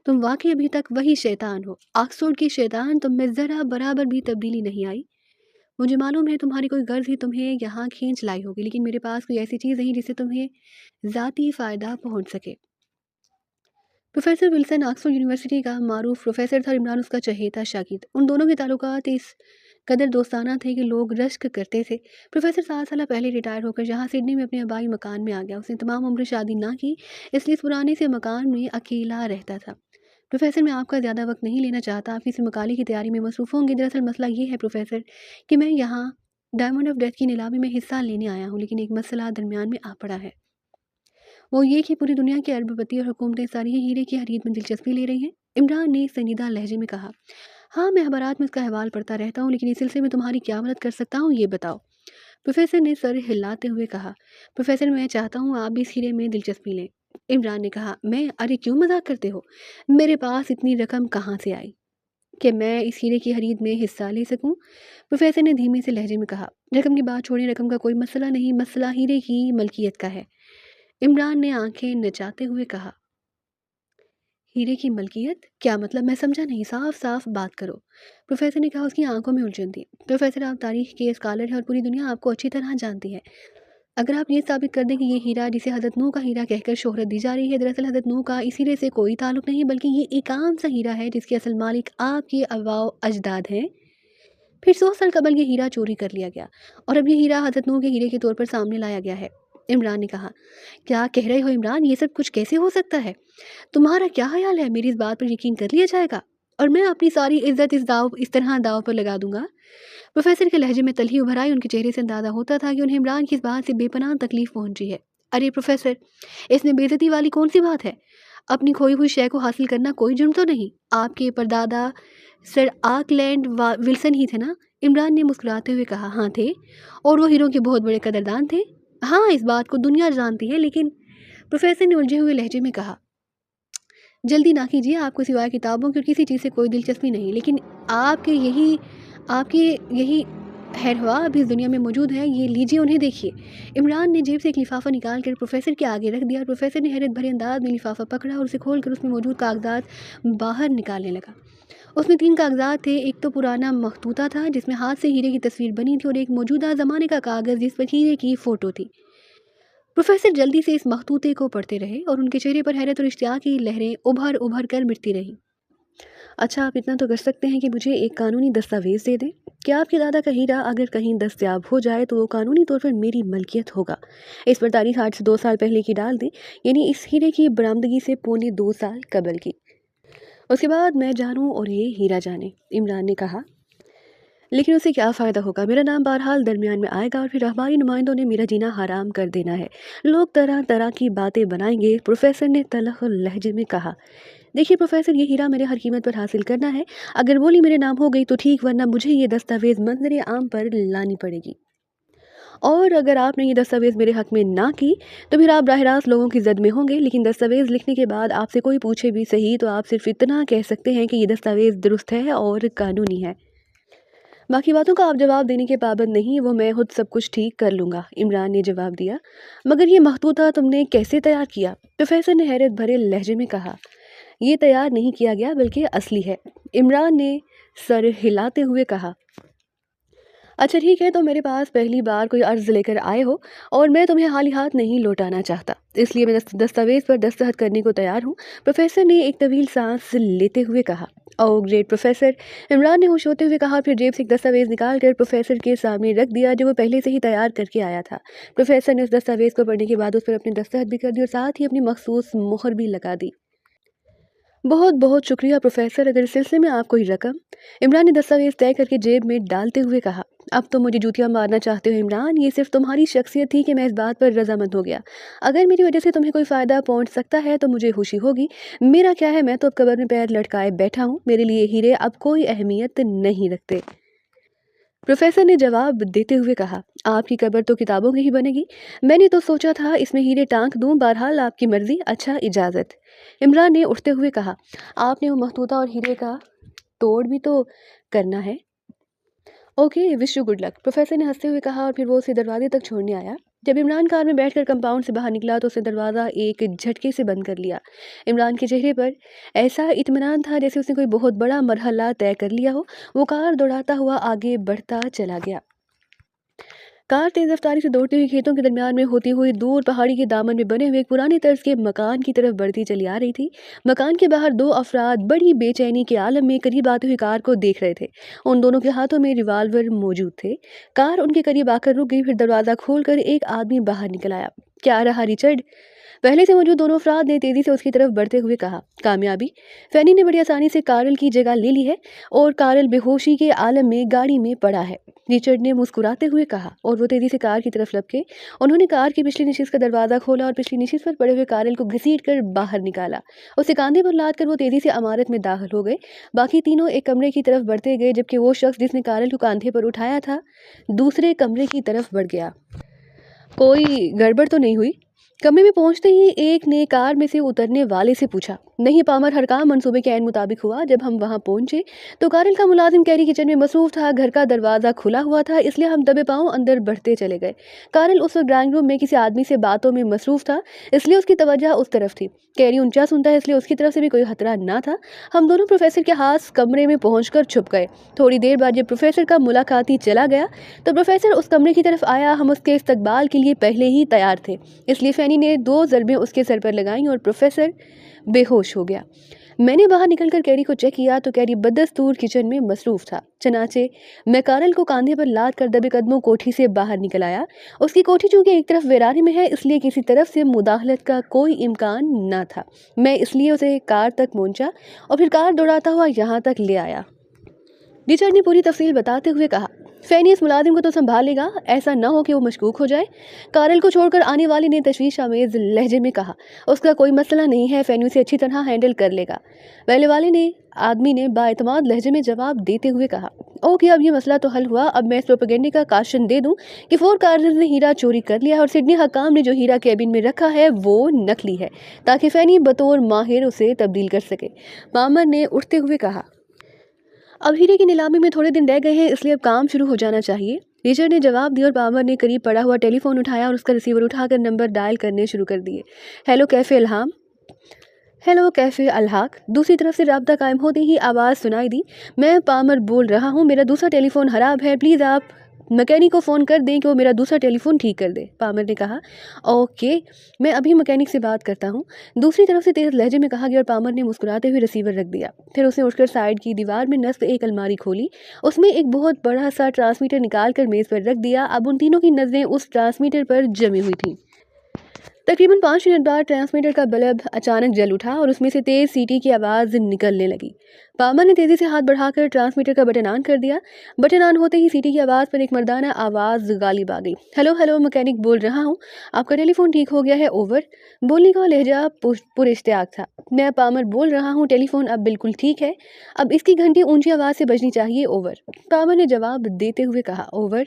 तुम वाकई अभी तक वही शैतान हो, ऑक्सफोर्ड की शैतान। तुम में ज़रा बराबर भी तब्दीली नहीं आई। मुझे मालूम है तुम्हारी कोई गर्ज ही तुम्हें यहाँ खींच लाई होगी, लेकिन मेरे पास कोई ऐसी चीज़ नहीं जिससे तुम्हें ज़ाती फ़ायदा पहुँच सके। प्रोफेसर विल्सन ऑक्सफोर्ड यूनिवर्सिटी का मारूफ प्रोफेसर था, इमरान उसका चहेता शागिर्द। उन दोनों के ताल्लुकात इस कदर दोस्ताना थे कि लोग रश्क करते थे। प्रोफेसर 7 साल पहले रिटायर होकर यहाँ सिडनी में अपने आबाई मकान में आ गया। उसने तमाम उम्र शादी ना की, इसलिए इस पुराने से मकान में अकेला रहता था। प्रोफेसर, मैं आपका ज़्यादा वक्त नहीं लेना चाहता, आप किसी मकाले की तैयारी में मसरूफ़ होंगे। दरअसल मसला ये है प्रोफेसर कि मैं यहाँ डायमंड ऑफ डेथ की नीलामी में हिस्सा लेने आया हूँ, लेकिन एक मसला दरमियान में आ पड़ा है। वो ये कि पूरी दुनिया के अरबपति और हुकूमतें सारी ही हीरे की खरीद में दिलचस्पी ले रही हैं। इमरान ने संजीदा लहजे में कहा, हाँ मैं अखबारात में इसका अहवाल पढ़ता रहता हूँ, लेकिन इस सिलसिले में तुम्हारी क्या मदद कर सकता हूँ ये बताओ। प्रोफेसर ने सर हिलाते हुए कहा, प्रोफेसर मैं चाहता हूँ आप भी इस हीरे में दिलचस्पी लें। इमरान ने कहा, मैं, अरे क्यों मजाक करते हो, मेरे पास इतनी रकम कहाँ से आई कि मैं इस हीरे की खरीद में हिस्सा ले सकूं। प्रोफेसर ने धीमे से लहजे में कहा, रकम की बात छोड़ें, रकम का कोई मसला नहीं, मसला हीरे की मलकियत का है। इमरान ने आंखें नचाते हुए कहा, हीरे की मलकियत क्या मतलब, मैं समझा नहीं, साफ साफ बात करो। प्रोफेसर ने कहा, उसकी आंखों में उलझन थी। प्रोफेसर आप तारीख के स्कॉलर हैं और पूरी दुनिया आपको अच्छी तरह जानती है। अगर आप ये साबित कर दें कि ये हीरा जिसे हज़रत नूह का हीरा कहकर शोहरत दी जा रही है, दरअसल हज़रत नूह का इस हीरे से कोई ताल्लुक नहीं, बल्कि ये एक आम सा हीरा है जिसके असल मालिक आपके अवाओ अजदाद हैं, फिर 100 साल कबल ये हीरा चोरी कर लिया गया और अब ये हीरा हज़रत नूह के हीरे के तौर पर सामने लाया गया है। इमरान ने कहा, क्या कह रहे हो इमरान, ये सब कुछ कैसे हो सकता है? तुम्हारा क्या ख्याल है, मेरी इस बात पर यकीन कर लिया जाएगा और मैं अपनी सारी इज्जत इस तरह दाव पर लगा दूंगा? प्रोफेसर के लहजे में तलखी उभर आई। उनके चेहरे से अंदाजा होता था कि उन्हें इमरान की इस बात से बेपनाह तकलीफ पहुंची है। अरे प्रोफेसर, इसमें बेइज्जती वाली कौन सी बात है? अपनी खोई हुई शय को हासिल करना कोई जुर्म तो नहीं। आपके परदादा सर आकलैंड विल्सन ही थे ना? इमरान ने मुस्कुराते हुए कहा, हाँ थे, और वो हीरों के बहुत बड़े कदरदान थे। हाँ, इस बात को दुनिया जानती है, लेकिन प्रोफेसर ने उलझे हुए लहजे में कहा, जल्दी ना कीजिए, आपको सिवाय किताबों की और किसी चीज़ से कोई दिलचस्पी नहीं, लेकिन आपके यही हैरवा अभी इस दुनिया में मौजूद है, ये लीजिए, उन्हें देखिए। इमरान ने जेब से एक लिफाफा निकाल कर प्रोफेसर के आगे रख दिया और प्रोफेसर ने हैरत भरे अंदाज में लिफाफा पकड़ा और उसे खोलकर उसमें मौजूद कागजात बाहर निकालने लगा। उसमें 3 कागजात थे। एक तो पुराना मखतूता था जिसमें हाथ से हीरे की तस्वीर बनी थी और एक मौजूदा ज़माने का कागज़ जिस पर हीरे की फ़ोटो थी। प्रोफेसर जल्दी से इस मखतूते को पढ़ते रहे और उनके चेहरे पर हैरत और इश्तियाक की लहरें उभर उभर कर मिटती रहीं। अच्छा, आप इतना तो कर सकते हैं कि मुझे एक कानूनी दस्तावेज़ दे दें। क्या आपके दादा का हीरा अगर कहीं दस्तयाब हो जाए तो वो कानूनी तौर पर मेरी मलकियत होगा। इस पर तारीख आज से 2 साल पहले की डाल दें, यानी इस हीरे की बरामदगी से पौने 2 साल कबल की। उसके बाद मैं जानूँ और ये हीरा जाने। इमरान ने कहा, लेकिन उसे क्या फ़ायदा होगा, मेरा नाम बहरहाल दरमियान में आएगा और फिर अखबारी नुमाइंदों ने मेरा जीना हराम कर देना है। लोग तरह तरह की बातें बनाएंगे। प्रोफेसर ने तलख लहजे में कहा, देखिए प्रोफेसर, ये हीरा मेरे हर कीमत पर हासिल करना है। अगर बोली मेरे नाम हो गई तो ठीक, वरना मुझे ये दस्तावेज़ मंजर आम पर लानी पड़ेगी। और अगर आपने ये दस्तावेज़ मेरे हक में ना की तो फिर आप बराह रास्त लोगों की जद में होंगे। लेकिन दस्तावेज़ लिखने के बाद आपसे कोई पूछे भी सही तो आप सिर्फ इतना कह सकते हैं कि ये दस्तावेज़ दुरुस्त है और कानूनी है। बाकी बातों का आप जवाब देने के पाबंद नहीं, वो मैं खुद सब कुछ ठीक कर लूँगा। इमरान ने जवाब दिया, मगर ये मखतूता तुमने कैसे तैयार किया? प्रोफेसर ने हैरत भरे लहजे में कहा, ये तैयार नहीं किया गया बल्कि असली है। इमरान ने सर हिलाते हुए कहा, अच्छा ठीक है, तो मेरे पास पहली बार कोई अर्ज़ लेकर आए हो और मैं तुम्हें खाली हाथ नहीं लौटाना चाहता, इसलिए मैं दस्तावेज़ पर दस्तखत करने को तैयार हूँ। प्रोफेसर ने एक तवील सांस लेते हुए कहा, ओह ग्रेट प्रोफेसर। इमरान ने खुश होते हुए कहा, फिर जेब से एक दस्तावेज़ निकाल कर प्रोफेसर के सामने रख दिया जो वो पहले से ही तैयार करके आया था। प्रोफेसर ने उस दस्तावेज़ को पढ़ने के बाद उस पर अपने दस्तखत भी कर दी और साथ ही अपनी मखसूस मोहर भी लगा दी। बहुत बहुत शुक्रिया प्रोफेसर, अगर इस सिलसिले में आप कोई रकम। इमरान ने दस्तावेज़ तय करके जेब में डालते हुए कहा, अब तो मुझे जूतियाँ मारना चाहते हो इमरान, ये सिर्फ तुम्हारी शख्सियत थी कि मैं इस बात पर रजामंद हो गया। अगर मेरी वजह से तुम्हें कोई फ़ायदा पहुंच सकता है तो मुझे खुशी होगी। मेरा क्या है, मैं तो अब कब्र में पैर लटकाए बैठा हूँ, मेरे लिए हीरे अब कोई अहमियत नहीं रखते। प्रोफेसर ने जवाब देते हुए कहा, आपकी कब्र तो किताबों की ही बनेगी। मैंने तो सोचा था इसमें हीरे टांक दूं, बहरहाल आपकी मर्जी, अच्छा इजाज़त। इमरान ने उठते हुए कहा, आपने वो मखतूता और हीरे का तोड़ भी तो करना है। Okay, wish you good luck, professor ने हंसते हुए कहा और फिर वो उसे दरवाजे तक छोड़ने आया। जब इमरान कार में बैठकर कंपाउंड से बाहर निकला तो उसने दरवाज़ा एक झटके से बंद कर लिया। इमरान के चेहरे पर ऐसा इत्मीनान था जैसे उसने कोई बहुत बड़ा मरहला तय कर लिया हो। वो कार दौड़ाता हुआ आगे बढ़ता चला गया। कार तेज रफ्तारी से दौड़ती हुई खेतों के दरमियान में होती हुई दूर पहाड़ी के दामन में बने हुए एक पुराने तर्ज के मकान की तरफ बढ़ती चली आ रही थी। मकान के बाहर दो अफराद बड़ी बेचैनी के आलम में करीब आती हुई कार को देख रहे थे। उन दोनों के हाथों में रिवाल्वर मौजूद थे। कार उनके करीब आकर रुक गई, फिर दरवाज़ा खोलकर एक आदमी बाहर निकल आया। क्या रहा रिचर्ड? पहले से मौजूद दोनों अफराद ने तेजी से उसकी तरफ बढ़ते हुए कहा। कामयाबी? फैनी ने बड़ी आसानी से कारल की जगह ले ली है और कारल बेहोशी के आलम में गाड़ी में पड़ा है, रिचर्ड ने मुस्कुराते हुए कहा, और वो तेजी से कार की तरफ लपके। उन्होंने कार की पिछली नशीस का दरवाजा खोला और पिछली नशीस पर पड़े हुए कारल को घसीट कर बाहर निकाला। उसे कांधे पर लाद कर वो तेजी से इमारत में दाखिल हो गए। बाकी तीनों एक कमरे की तरफ बढ़ते गए, जबकि वो शख्स जिसने कारल को कांधे पर उठाया था दूसरे कमरे की तरफ बढ़ गया। कोई गड़बड़ तो नहीं हुई? कमरे में पहुंचते ही एक ने कार में से उतरने वाले से पूछा। नहीं पामर, हर काम मंसूबे के ऐन मुताबिक हुआ। जब हम वहां पहुंचे तो कारल का मुलाजिम कैरी किचन में मसरूफ था। घर का दरवाज़ा खुला हुआ था, इसलिए हम दबे पांव अंदर बढ़ते चले गए। कारल उस वक्त ड्राइंग रूम में किसी आदमी से बातों में मसरूफ था, इसलिए उसकी तवज्जो उस तरफ थी। कैरी ऊंचा सुनता है, इसलिए उसकी तरफ से भी कोई खतरा ना था। हम दोनों प्रोफेसर के हाथ कमरे में पहुंचकर छुप गए। थोड़ी देर बाद जब प्रोफेसर का मुलाकाती चला गया तो प्रोफेसर उस कमरे की तरफ आया। हम उसके इस्तकबाल के लिए पहले ही तैयार थे, इसलिए फैनी ने 2 ज़रबें उसके सर पर लगाईं और प्रोफेसर बेहोश हो गया। मैंने बाहर निकलकर कैरी को चेक किया तो कैरी बदस्तूर किचन में मसरूफ था। चनाचे मैं कारल को कांधे पर लाद कर दबे कदमों कोठी से बाहर निकल आया। उसकी कोठी चूंकि एक तरफ वीराने में है, इसलिए किसी तरफ से मुदाखलत का कोई इम्कान न था। मैं इसलिए उसे कार तक पहुंचा और फिर कार दौड़ाता हुआ यहाँ तक ले आया। रिचर्ड ने पूरी तफसील बताते हुए कहा। फैनी इस मुलाजिम को तो संभालेगा, ऐसा न हो कि वो मशकूक हो जाए। कारल को छोड़कर आने वाले ने तशवीश आमेज लहजे में कहा। उसका कोई मसला नहीं है, फैनी उसे अच्छी तरह हैंडल कर लेगा। पहले वाले ने आदमी ने बाएतमाद लहजे में जवाब देते हुए कहा। ओके, अब ये मसला तो हल हुआ। अब मैं इस प्रोपेगेंडे का काशन दे दूं कि 4 कार्नर्स ने हीरा चोरी कर लिया है और सिडनी हकाम ने जो हीरा कैबिन में रखा है वो नकली है, ताकि फैनी बतौर माहिर उसे तब्दील कर सके। पामर ने उठते हुए कहा। अब हीरे की नीलामी में थोड़े दिन रह गए हैं, इसलिए अब काम शुरू हो जाना चाहिए, रिचर्ड ने जवाब दिया और पामर ने करीब पड़ा हुआ टेलीफोन उठाया और उसका रिसीवर उठाकर नंबर डायल करने शुरू कर दिए। Hello cafe Ilham. Hello cafe अलहाक। दूसरी तरफ से राब्ता कायम होते ही आवाज़ सुनाई दी। मैं पामर बोल रहा हूँ, मेरा दूसरा टेलीफोन ख़राब है, प्लीज़ आप मैकेनिक को फ़ोन कर दें कि वो मेरा दूसरा टेलीफोन ठीक कर दे। पामर ने कहा। ओके, मैं अभी मैकेनिक से बात करता हूँ, दूसरी तरफ से तेज़ लहजे में कहा गया और पामर ने मुस्कुराते हुए रिसीवर रख दिया। फिर उसने उठकर साइड की दीवार में नस्ब एक अलमारी खोली, उसमें एक बहुत बड़ा सा ट्रांसमीटर निकाल कर मेज़ पर रख दिया। अब उन तीनों की नज़रें उस ट्रांसमीटर पर जमी हुई थीं। तकरीबन 5 मिनट बाद ट्रांसमीटर का बल्ब अचानक जल उठा और उसमें से तेज सीटी की आवाज़ निकलने लगी। पामर ने तेज़ी से हाथ बढ़ाकर ट्रांसमीटर का बटन ऑन कर दिया। बटन ऑन होते ही सीटी की आवाज़ पर एक मर्दाना आवाज़ गालिब आ गई। हेलो हेलो, मैकेनिक बोल रहा हूँ, आपका टेलीफोन ठीक हो गया है, ओवर। बोलने का लहजा पुरइश्तियाक था। मैं पामर बोल रहा हूँ, टेलीफोन अब बिल्कुल ठीक है, अब इसकी घंटी ऊंची आवाज़ से बजनी चाहिए, ओवर। पामर ने जवाब देते हुए कहा। ओवर।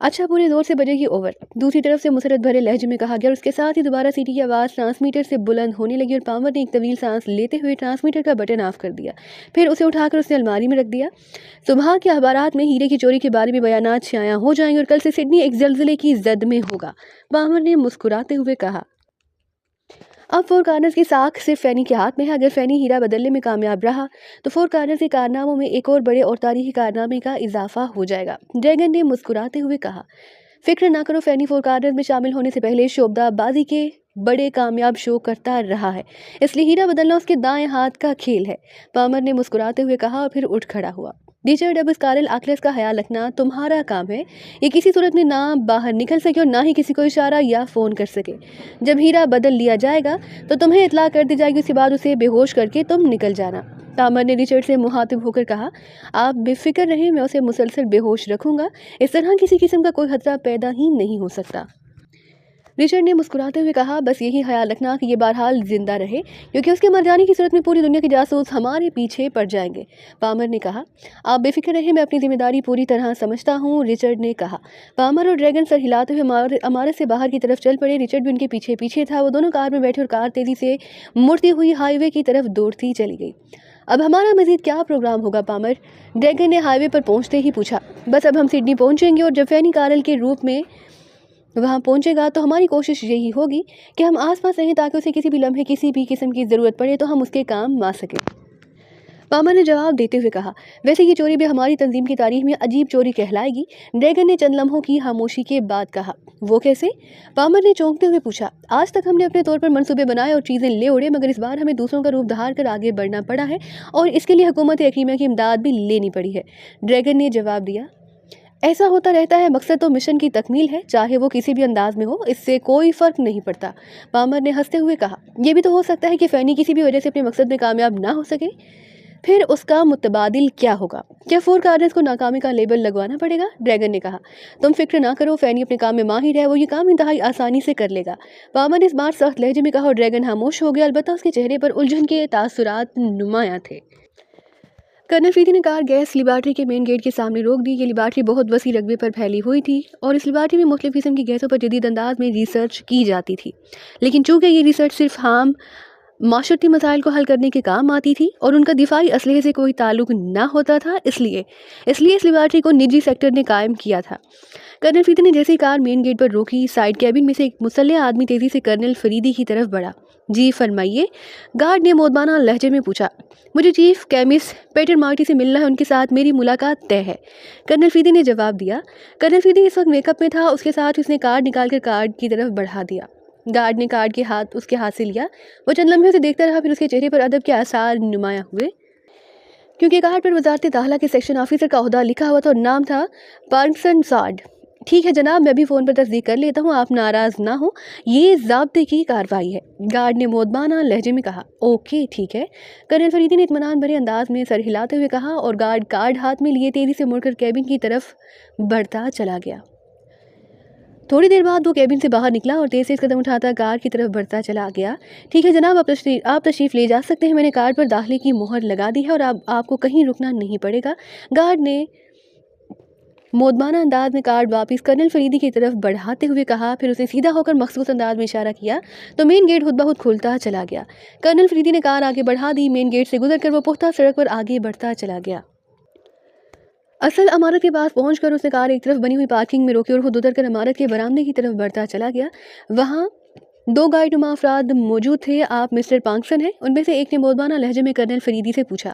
अच्छा, पूरे जोर से बजेगी, ओवर। दूसरी तरफ से मुसरत भरे लहजे में कहा गया और उसके साथ ही दोबारा सीटी की आवाज़ ट्रांसमीटर से बुलंद होने लगी और पामर ने एक तवील सांस लेते हुए ट्रांसमीटर का बटन ऑफ कर दिया। फिर उसे उठाकर उसने अलमारी में रख दिया। सुबह के अखबारात में हीरे की चोरी के बारे में बयानात शाया हो जाएंगे और कल से सिडनी एक जल्जले की जद में होगा, पामर ने मुस्कुराते हुए कहा। अब 4 कार्नर्स की साख सिर्फ फैनी के हाथ में है। अगर फैनी हीरा बदलने में कामयाब रहा तो 4 कार्नर्स के कारनामों में एक और बड़े और तारीखी कारनामे का इजाफा हो जाएगा, ड्रैगन ने मुस्कुराते हुए कहा। फिक्र ना करो, फैनी 4 कार्नर्स में शामिल होने से पहले शोबदा बाजी के बड़े कामयाब शो करता रहा है, इसलिए हीरा बदलना उसके दाएं हाथ का खेल है, पामर ने मुस्कुराते हुए कहा और फिर उठ खड़ा हुआ। रिचर्ड, अब इस कारल आखिलस का ख्याल रखना तुम्हारा काम है। ये किसी सूरत में ना बाहर निकल सके और ना ही किसी को इशारा या फ़ोन कर सके। जब हीरा बदल लिया जाएगा तो तुम्हें इतला कर दी जाएगी, उसके बाद उसे बेहोश करके तुम निकल जाना। पामर ने रिचर्ड से मुखातिब होकर कहा। आप बेफिक्र रहें, मैं उसे मुसलसल बेहोश रखूंगा, इस तरह किसी किस्म का कोई खतरा पैदा ही नहीं हो सकता। रिचर्ड ने मुस्कुराते हुए कहा। बस यही ख्याल रखना कि ये बहरहाल जिंदा रहे, क्योंकि उसके मर जाने की सूरत में पूरी दुनिया के जासूस हमारे पीछे पड़ जाएंगे, पामर ने कहा। आप बेफिक्र रहें, मैं अपनी जिम्मेदारी पूरी तरह समझता हूँ, रिचर्ड ने कहा। पामर और ड्रैगन सर हिलाते हुए इमारत से बाहर की तरफ चल पड़े। रिचर्ड भी उनके पीछे पीछे था। वो दोनों कार में बैठे और कार तेजी से मुड़ती हुई हाईवे की तरफ दौड़ती चली गई। अब हमारा मजीद क्या प्रोग्राम होगा, पामर? ड्रैगन ने हाईवे पर पहुंचते ही पूछा। बस अब हम सिडनी पहुंचेंगे और जब फैनी कारल के रूप में वहाँ पहुँचेगा तो हमारी कोशिश यही होगी कि हम आसपास रहें ताकि उसे किसी भी लम्हे किसी भी किस्म की ज़रूरत पड़े तो हम उसके काम आ सकें। पामर ने जवाब देते हुए कहा, वैसे ये चोरी भी हमारी तंजीम की तारीख में अजीब चोरी कहलाएगी। ड्रैगन ने चंद लम्हों की खामोशी के बाद कहा, वो कैसे? पामर ने चौंकते हुए पूछा। आज तक हमने अपने तौर पर मंसूबे बनाए और चीज़ें ले उड़े, मगर इस बार हमें दूसरों का रूप धार कर आगे बढ़ना पड़ा है और इसके लिए हुकूमत हकीमा की इमदाद भी लेनी पड़ी है। ड्रैगन ने जवाब दिया, ऐसा होता रहता है, मकसद तो मिशन की तकमील है, चाहे वो किसी भी अंदाज में हो, इससे कोई फ़र्क नहीं पड़ता। पामर ने हंसते हुए कहा, यह भी तो हो सकता है कि फ़ैनी किसी भी वजह से अपने मकसद में कामयाब ना हो सके, फिर उसका मुतबादिल क्या होगा? क्या फोर कार्नर्स को नाकामी का लेबल लगवाना पड़ेगा? ड्रैगन ने कहा, तुम फिक्र ना करो, फ़ैनी अपने काम में माहिर है, वो ये काम इंतहाई आसानी से कर लेगा। पामर ने इस बार सख्त लहजे में कहा और ड्रैगन खामोश हो गया, अलबत्ता उसके चेहरे पर उलझन के तासुरात नुमायां थे। कर्नल फीदी ने कार गैस लेबॉर्ट्री के मेन गेट के सामने रोक दी। ये लेबॉर्ट्री बहुत वसी रकबे पर फैली हुई थी और इस लेबॉर्ट्री में मुख्तलिफ किस्म की गैसों पर जदीद अंदाज में रिसर्च की जाती थी, लेकिन चूँकि ये रिसर्च सिर्फ हाम माशरती मसाइल को हल करने के काम आती थी और उनका दिफाई असलहे से कोई ताल्लुक ना होता था, इसलिए इस लेबॉर्ट्री को निजी सेक्टर ने कायम किया था। कर्नल फरीदी ने जैसे ही कार मेन गेट पर रोकी, साइड कैबिन में से एक मुसल्लह आदमी तेज़ी से कर्नल फरीदी की तरफ बढ़ा। जी फरमाइए, गार्ड ने मोदबाना लहजे में पूछा। मुझे चीफ केमिस्ट पीटर मार्टी से मिलना है, उनके साथ मेरी मुलाकात तय है। कर्नल फरीदी ने जवाब दिया। कर्नल फरीदी इस वक्त मेकअप में था, उसके साथ उसने कार्ड निकालकर कार्ड की तरफ बढ़ा दिया। गार्ड ने कार्ड के हाथ उसके हाथ से लिया। वो चंद लम्हे से देखता रहा, फिर उसके चेहरे पर अदब के आसार नुमाया हुए, क्योंकि कार्ड पर वजारत दाखिला के सेक्शन ऑफिसर का ओहदा लिखा हुआ था और नाम था पार्किंसन साड। ठीक है जनाब, मैं भी फ़ोन पर तस्दीक कर लेता हूँ, आप नाराज़ ना हो, ये ज़ाब्ते की कार्रवाई है। गार्ड ने मोदबाना लहजे में कहा। ओके ठीक है, कर्नल फरीदी ने इत्मीनान भरे अंदाज में सर हिलाते हुए कहा और गार्ड कार्ड हाथ में लिए तेज़ी से मुड़कर कैबिन की तरफ बढ़ता चला गया। थोड़ी देर बाद वो कैबिन से बाहर निकला और तेज़ कदम उठाता कार की तरफ बढ़ता चला गया। ठीक है जनाब, आप तशरीफ़ ले जा सकते हैं, मैंने कार पर दाखिले की मोहर लगा दी है और अब आपको कहीं रुकना नहीं पड़ेगा। गार्ड ने मोदबाना अंदाज में कार्ड वापस कर्नल फरीदी की तरफ बढ़ाते हुए कहा, फिर उसने सीधा होकर मखसूस अंदाज में इशारा किया तो मेन गेट खुद ब खुद खुलता चला गया। कर्नल फरीदी ने कार आगे बढ़ा दी। मेन गेट से गुजर कर वो पुख्ता सड़क पर आगे बढ़ता चला गया। असल इमारत के पास पहुंचकर उसने कार एक तरफ बनी हुई पार्किंग में रोकी और खुद उतर कर इमारत के बरामदे की तरफ बढ़ता चला गया। वहाँ दो गाइडनुमा अफराद मौजूद थे। आप मिस्टर पांगसन हैं? उनमें से एक ने मोदबाना लहजे में कर्नल फरीदी से पूछा।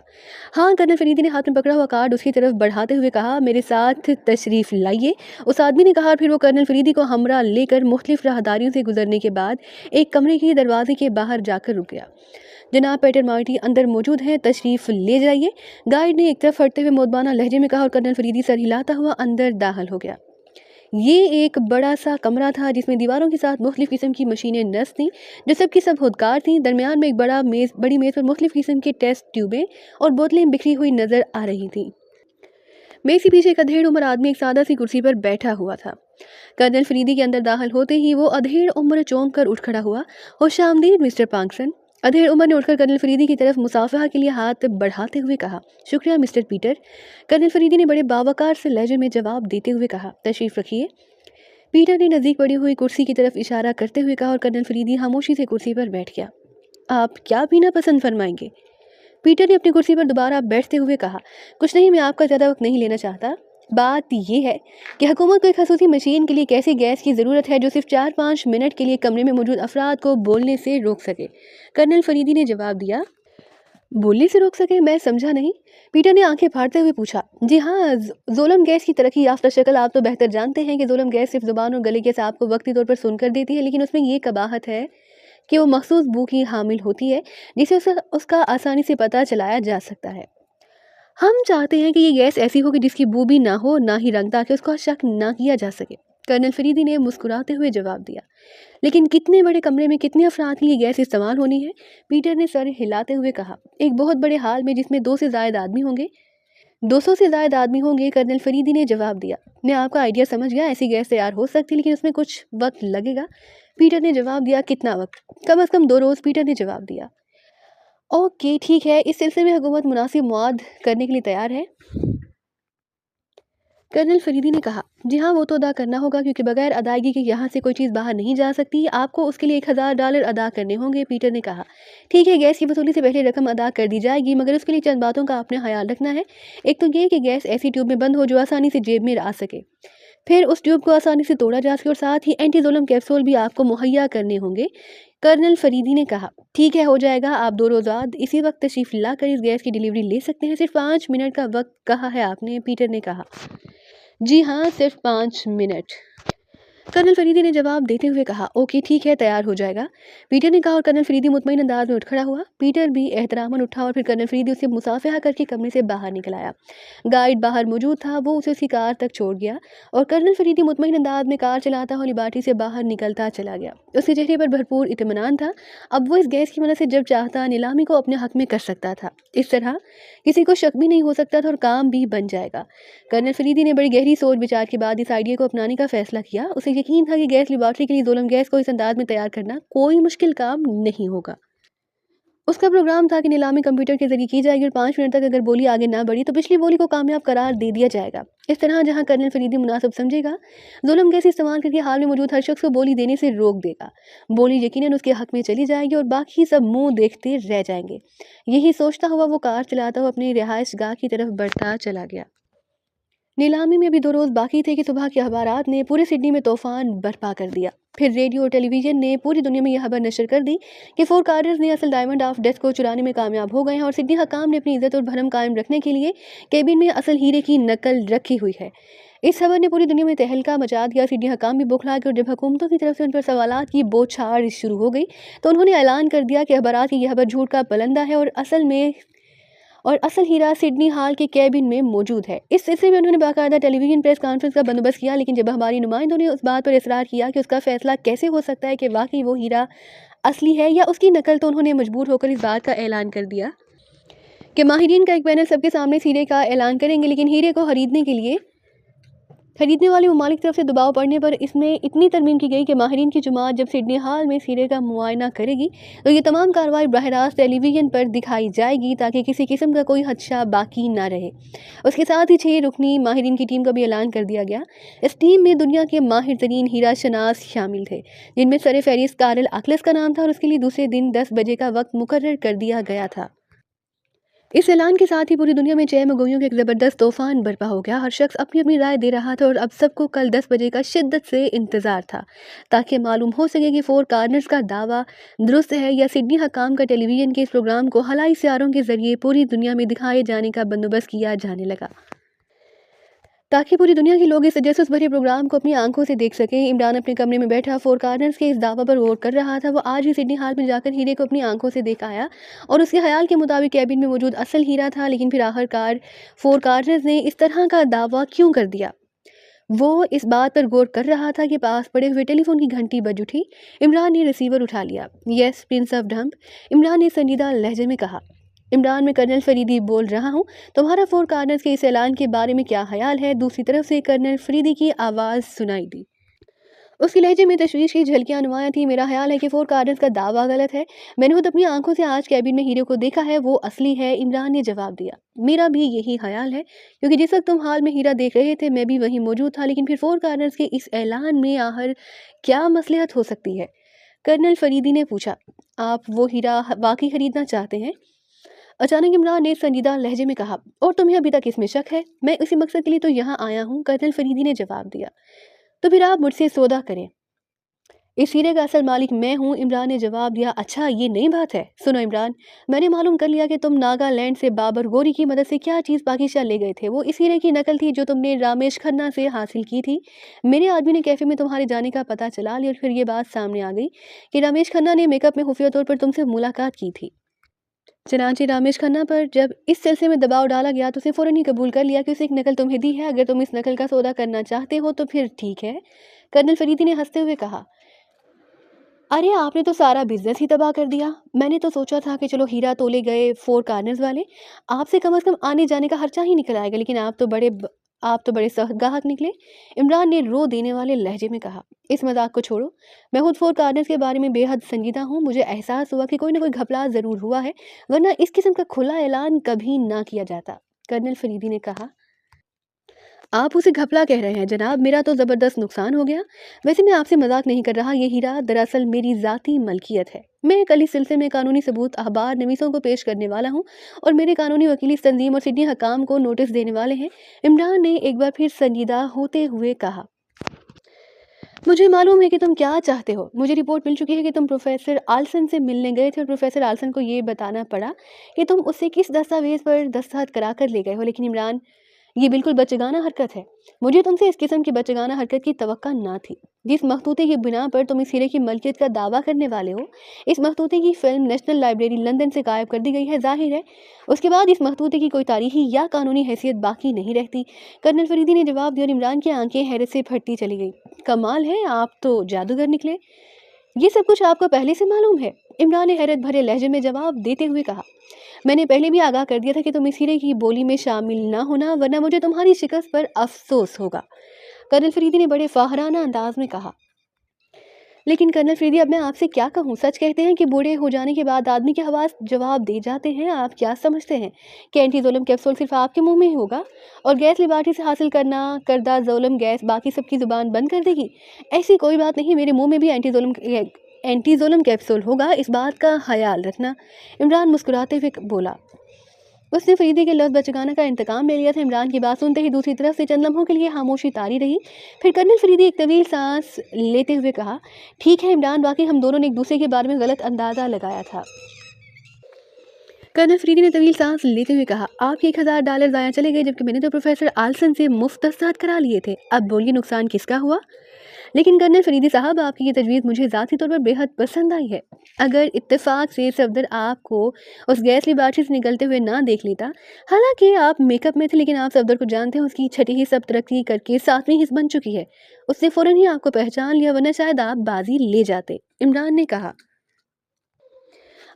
हाँ, कर्नल फरीदी ने हाथ में पकड़ा हुआ कार्ड उसकी तरफ बढ़ाते हुए कहा, मेरे साथ तशरीफ़ लाइए। उस आदमी ने कहा। फिर वो कर्नल फरीदी को हमरा लेकर मुख्तलिफ राहदारियों से गुजरने के बाद एक कमरे के दरवाजे के बाहर जाकर रुक गया। जनाब पीटर मार्टी अंदर मौजूद हैं, तशरीफ़ ले जाइए, गाइड ने एक तरफ हटते हुए मोदबाना लहजे में कहा और कर्नल फरीदी सर हिलाता हुआ अंदर दाखिल हो गया। ये एक बड़ा सा कमरा था जिसमें दीवारों के साथ मुख्तलिफ किस्म की मशीनें नस्ब थीं जो सबकी सब खुदकार थीं। दरमियान में एक बड़ी मेज़ पर मुख्तलिफ किस्म के टेस्ट ट्यूबें और बोतलें बिखरी हुई नज़र आ रही थीं। मेज़ के पीछे एक अधेड़ उम्र आदमी एक सादा सी कुर्सी पर बैठा हुआ था। कर्नल फरीदी के अंदर दाखिल होते ही वो अधेड़ उम्र चौंक कर उठ खड़ा हुआ। खुशामदीद मिस्टर पांगसन। अधेड़ उमर ने उठकर कर्नल फरीदी की तरफ मुसाफहा के लिए हाथ बढ़ाते हुए कहा। शुक्रिया मिस्टर पीटर, कर्नल फरीदी ने बड़े बावकार से लहजे में जवाब देते हुए कहा। तशरीफ़ रखिए। पीटर ने नज़दीक पड़ी हुई कुर्सी की तरफ इशारा करते हुए कहा और कर्नल फरीदी खामोशी से कुर्सी पर बैठ गया। आप क्या पीना पसंद फरमाएंगे? पीटर ने अपनी कुर्सी पर दोबारा बैठते हुए कहा। कुछ नहीं, मैं आपका ज़्यादा वक्त नहीं लेना चाहता। बात यह है कि हुकूमत को एक खसूसी मशीन के लिए एक ऐसी गैस की ज़रूरत है जो सिर्फ 4-5 मिनट के लिए कमरे में मौजूद अफराद को बोलने से रोक सके। कर्नल फरीदी ने जवाब दिया। बोलने से रोक सके? मैं समझा नहीं। पीटर ने आंखें फाड़ते हुए पूछा। जी हाँ, जोलम गैस की तरक्की याफ्ता शक्ल आप तो बेहतर जानते हैं कि जोलम गैस सिर्फ ज़ुबान और गले के सांप को वक्ती तौर पर सुनकर देती है, लेकिन उसमें ये कबाहत है कि वो मखसूस बू की हामिल होती है जिसे उसका आसानी से पता चलाया जा सकता है। हम चाहते हैं कि ये गैस ऐसी हो कि जिसकी बू भी ना हो ना ही रंग, ताकि उसका शक ना किया जा सके। कर्नल फरीदी ने मुस्कुराते हुए जवाब दिया। लेकिन कितने बड़े कमरे में कितने अफराद की ये गैस इस्तेमाल होनी है? पीटर ने सर हिलाते हुए कहा। एक बहुत बड़े हाल में जिसमें 200 से ज़ायद आदमी होंगे। 200 से ज़ायद आदमी होंगे, कर्नल फरीदी ने जवाब दिया। मैं आपका आइडिया समझ गया, ऐसी गैस तैयार हो सकती है, लेकिन उसमें कुछ वक्त लगेगा। पीटर ने जवाब दिया। कितना वक्त? कम अज़ कम 2 रोज़, पीटर ने जवाब दिया। ओके ठीक है, इस सिलसिले में हुकूमत मुनासिब मुआद करने के लिए तैयार है? कर्नल फरीदी ने कहा। जी हाँ, वो तो अदा करना होगा, क्योंकि बगैर अदायगी के यहाँ से कोई चीज़ बाहर नहीं जा सकती। आपको उसके लिए $1000 अदा करने होंगे। पीटर ने कहा। ठीक है, गैस की वसूली से पहले रकम अदा कर दी जाएगी, मगर उसके लिए चंद बातों का आपने ख्याल रखना है। एक तो ये कि गैस ऐसी ट्यूब में बंद हो जो आसानी से जेब में आ सके। फिर उस ट्यूब को आसानी से तोड़ा जा सके और साथ ही एंटीजोलम कैप्सूल भी आपको मुहैया करने होंगे। कर्नल फरीदी ने कहा, ठीक है, हो जाएगा। आप 2 रोज़ बाद इसी वक्त तशरीफ़ लाकर इस गैस की डिलीवरी ले सकते हैं। सिर्फ 5 मिनट का वक्त कहा है आपने, पीटर ने कहा। जी हाँ, सिर्फ 5 मिनट, कर्नल फरीदी ने जवाब देते हुए कहा। ओके, ठीक है, तैयार हो जाएगा, पीटर ने कहा और कर्नल फरीदी मुतमईन अंदाज में उठ खड़ा हुआ। पीटर भी एहतरामन उठा और फिर कर्नल फरीदी उसे मुसाफिहा करके कमरे से बाहर निकल आया। गाइड बाहर मौजूद था, वो उसे उसकी कार तक छोड़ गया और कर्नल फरीदी मुतमईन अंदाज में कार चलाता हुआ लिबार्टी से बाहर निकलता चला गया। उसके चेहरे पर भरपूर इत्मीनान था। अब वो इस गैस की मदद से जब चाहता नीलामी को अपने हक में कर सकता था। इस तरह किसी को शक भी नहीं हो सकता था और काम भी बन जाएगा। कर्नल फरीदी ने बड़ी गहरी सोच विचार के बाद इस आइडिया को अपनाने का फैसला किया। उसे यकीन था कि गैस लेबॉर्ट्री के लिए ज़ोलम गैस को इस अंदाज में तैयार करना कोई मुश्किल काम नहीं होगा। उसका प्रोग्राम था कि नीलामी कंप्यूटर के जरिए की जाएगी और 5 मिनट तक अगर बोली आगे ना बढ़ी तो पिछली बोली को कामयाब करार दे दिया जाएगा। इस तरह जहां कर्नल फरीदी मुनासिब समझेगा, ज़ोलम गैस इस्तेमाल करके हाल में मौजूद हर शख्स को बोली देने से रोक देगा। बोली यकीनन उसके हक में चली जाएगी और बाकी सब मुंह देखते रह जाएंगे। यही सोचता हुआ वो कार चलाता हुआ अपनी रिहाइश गाह की तरफ बढ़ता चला गया। नीलामी में अभी 2 रोज़ बाकी थे कि सुबह के अखबारात ने पूरे सिडनी में तूफान बर्पा कर दिया। फिर रेडियो और टेलीविज़न ने पूरी दुनिया में यह खबर नशर कर दी कि 4 कार्टर्स ने असल डायमंड ऑफ डेथ को चुराने में कामयाब हो गए हैं और सिडनी हकाम ने अपनी इज्जत और भरम कायम रखने के लिए केबिन में असल हीरे की नकल रखी हुई है। इस खबर ने पूरी दुनिया में तहलका मचा दिया। सिडनी हकाम भी बौखला गए और जब हुकूमतों की तरफ से उन पर सवालात की बौछार शुरू हो गई तो उन्होंने ऐलान कर दिया कि अखबारात की यह खबर झूठ का पलंदा है और असल हीरा सिडनी हाल के कैबिन में मौजूद है। इस सिलसिले में उन्होंने बाकायदा टेलीविजन प्रेस कॉन्फ्रेंस का बंदोबस्त किया, लेकिन जब हमारी नुमाइंदों ने उस बात पर इसरार किया कि उसका फैसला कैसे हो सकता है कि वाकई वो हीरा असली है या उसकी नकल, तो उन्होंने मजबूर होकर इस बात का ऐलान कर दिया कि माहिरीन का एक पैनल सबके सामने इस हीरे का ऐलान करेंगे, लेकिन हीरे को खरीदने वाले ममालिक तरफ से दबाव पड़ने पर इसमें इतनी तरमीम की गई कि माहिरीन की जमात जब सिडनी हाल में हीरे का मुआयना करेगी तो ये तमाम कार्रवाई बराह रास्त टेलीविजन पर दिखाई जाएगी ताकि किसी किस्म का कोई खदशा बाकी ना रहे। उसके साथ ही 6 रुकनी माहिरीन की टीम का भी ऐलान कर दिया गया। इस टीम में दुनिया के माहिर तरीन हीरा शनास शामिल थे, जिनमें सर फहरिस्त कारल अकलस का नाम था और उसके लिए दूसरे दिन 10 बजे का वक्त मुकर्रर कर दिया गया था। इस ऐलान के साथ ही पूरी दुनिया में चह मगोइयों का एक ज़बरदस्त तूफान बर्पा हो गया। हर शख्स अपनी अपनी राय दे रहा था और अब सबको कल 10 बजे का शिद्दत से इंतज़ार था ताकि मालूम हो सके कि 4 कार्नर्स का दावा दुरुस्त है या सिडनी हकाम का टेलीविज़न के इस प्रोग्राम को हवाई सियारों के ज़रिए पूरी दुनिया में दिखाए जाने का बंदोबस्त किया जाने लगा ताकि पूरी दुनिया के लोग इस तजस्सुस भरे प्रोग्राम को अपनी आंखों से देख सकें। इमरान अपने कमरे में बैठा 4 कार्नर्स के इस दावा पर गौर कर रहा था। वो आज ही सिडनी हाल में जाकर हीरे को अपनी आंखों से देख आया और उसके ख्याल के मुताबिक कैबिन में मौजूद असल हीरा था, लेकिन फिर आखिरकार 4 कार्नर्स ने इस तरह का दावा क्यों कर दिया। वो इस बात पर गौर कर रहा था कि पास पड़े हुए टेलीफोन की घंटी बज उठी। इमरान ने रिसीवर उठा लिया। Yes prince of dump, Imran ने संजीदा लहजे में कहा। इमरान, मैं कर्नल फरीदी बोल रहा हूँ। तुम्हारा 4 कार्नर्स के इस ऐलान के बारे में क्या ख्याल है? दूसरी तरफ से कर्नल फरीदी की आवाज़ सुनाई दी। उसके लहजे में तशवीश की झलकियां नुमाया थी। मेरा ख्याल है कि 4 कार्नर्स का दावा गलत है। मैंने खुद अपनी आंखों से आज कैबिन में हीरे को देखा है, वो असली है, इमरान ने जवाब दिया। मेरा भी यही ख्याल है, क्योंकि जिस वक्त तुम हाल में हीरा देख रहे थे मैं भी वहीं मौजूद था, लेकिन फिर 4 कार्नर्स के इस ऐलान में आखिर क्या मसलहत हो सकती है? कर्नल फरीदी ने पूछा। आप वो हीरा वाकई खरीदना चाहते हैं? अचानक इमरान ने संजीदा लहजे में कहा। और तुम्हें अभी तक इसमें शक है? मैं इसी मकसद के लिए तो यहाँ आया हूँ, कर्नल फरीदी ने जवाब दिया। तो फिर आप मुझसे सौदा करें। इस हीरे का असल मालिक मैं हूँ, इमरान ने जवाब दिया। अच्छा, ये नई बात है। सुनो इमरान, मैंने मालूम कर लिया कि तुम नागालैंड से बाबर गोरी की मदद से क्या चीज़ पाकिस्तान ले गए थे। वो इस हीरे की नकल थी जो तुमने रामेश खन्ना से हासिल की थी। मेरे आदमी ने कैफे में तुम्हारे जाने का पता चला लिया और फिर ये बात सामने आ गई कि रामेश खन्ना ने मेकअप में खुफिया तौर पर तुमसे मुलाकात की थी। चनांचे रामेश खन्ना पर जब इस सिलसिले में दबाव डाला गया तो उसे फ़ौरन ही कबूल कर लिया कि उसे एक नकल तुम्हें दी है। अगर तुम इस नकल का सौदा करना चाहते हो तो फिर ठीक है, कर्नल फरीदी ने हंसते हुए कहा। अरे आपने तो सारा बिजनेस ही तबाह कर दिया। मैंने तो सोचा था कि चलो हीरा तोले गए 4 कार्नर्स वाले, आपसे कम से कम आने जाने का खर्चा ही निकल आएगा, लेकिन आप तो बड़े सख्त गाहक निकले, इमरान ने रो देने वाले लहजे में कहा। इस मजाक को छोड़ो, मैं खुद 4 कार्नर्स के बारे में बेहद संजीदा हूँ। मुझे एहसास हुआ कि कोई ना कोई घपला ज़रूर हुआ है, वरना इस किस्म का खुला ऐलान कभी ना किया जाता। कर्नल फरीदी ने कहा। आप उसे घपला कह रहे हैं जनाब, मेरा तो ज़बरदस्त नुकसान हो गया। वैसे मैं आपसे मजाक नहीं कर रहा, ये हीरा दरअसल मेरी ज़ाती मलकियत है। मैं कल इस सिलसिले में कानूनी सबूत अखबार नवीसों को पेश करने वाला हूँ और मेरे कानूनी वकील इस तंजीम और सिडनी हकाम को नोटिस देने वाले हैं। इमरान ने एक बार फिर संजीदा होते हुए कहा। मुझे मालूम है कि तुम क्या चाहते हो। मुझे रिपोर्ट मिल चुकी है कि तुम प्रोफेसर आल्सन से मिलने गए थे और प्रोफेसर आल्सन को ये बताना पड़ा कि तुम उससे किस दस्तावेज़ पर दस्तखत करा कर ले गए हो। लेकिन इमरान, ये बिल्कुल बच्चेगाना हरकत है। मुझे तुमसे इस किस्म की बच्चेगाना हरकत की तवक्का ना थी। जिस मखतूते की बिना पर तुम इस हीरे की मलकियत का दावा करने वाले हो, इस मखतूते की फ़िल्म नेशनल लाइब्रेरी लंदन से गायब कर दी गई है। ज़ाहिर है उसके बाद इस मखतूते की कोई तारीखी या कानूनी हैसियत बाकी नहीं रहती। कर्नल फरीदी ने जवाब दिया और इमरान की आंखें हैरत से फटती चली गई। कमाल है, आप तो जादूगर निकले। ये सब कुछ आपको पहले से मालूम है? इमरान ने हैरत भरे लहजे में जवाब देते हुए कहा। मैंने पहले भी आगाह कर दिया था कि तुम इस हीरे की बोली में शामिल ना होना, वरना मुझे तुम्हारी शिकस्त पर अफसोस होगा। कर्नल फरीदी ने बड़े फाहराना अंदाज में कहा। लेकिन कर्नल फरीदी, अब मैं आपसे क्या कहूँ? सच कहते हैं कि बूढ़े हो जाने के बाद आदमी के हवास जवाब दे जाते हैं। आप क्या समझते हैं कि एंटी जोलम कैप्सूल सिर्फ आपके मुंह में ही होगा और गैस लेबॉरेटरी से हासिल करना करदा जोलम गैस बाकी सबकी जुबान बंद कर देगी? ऐसी कोई बात नहीं, मेरे मुंह में भी एंटी जोलम कैप्सूल होगा, इस बात का ख्याल रखना। इमरान मुस्कुराते हुए बोला। उसने फरीदी के लफ्ज़ बचगाना का इंतकाम ले लिया था। इमरान की बात सुनते ही दूसरी तरफ से चंद लम्हों के लिए खामोशी तारी रही। फिर कर्नल फरीदी एक तवील सांस लेते हुए कहा, ठीक है इमरान, वाकई हम दोनों ने एक दूसरे के बारे में गलत अंदाज़ा लगाया था। कर्नल फरीदी ने तवील सांस लेते हुए कहा, आपके $1000 ज़ाया चले गए, जबकि मैंने तो प्रोफेसर आल्सन से मुफ्त दस्तखत करा लिए थे। अब बोलिए नुकसान किसका हुआ? लेकिन कर्नल फरीदी साहब, आपकी ये तजवीज़ मुझे ज़ाती तौर पर बेहद पसंद आई है। अगर इत्तेफाक से सफदर आपको उस गैस लेबॉरेटरी से निकलते हुए ना देख लेता, हालांकि आप मेकअप में थे, लेकिन आप सफदर को जानते हैं, उसकी छठी हिस्स अब तरक्की करके 7वीं हिस्स बन चुकी है। उसने फ़ौरन ही आपको पहचान लिया, वरना शायद आप बाजी ले जाते। इमरान ने कहा।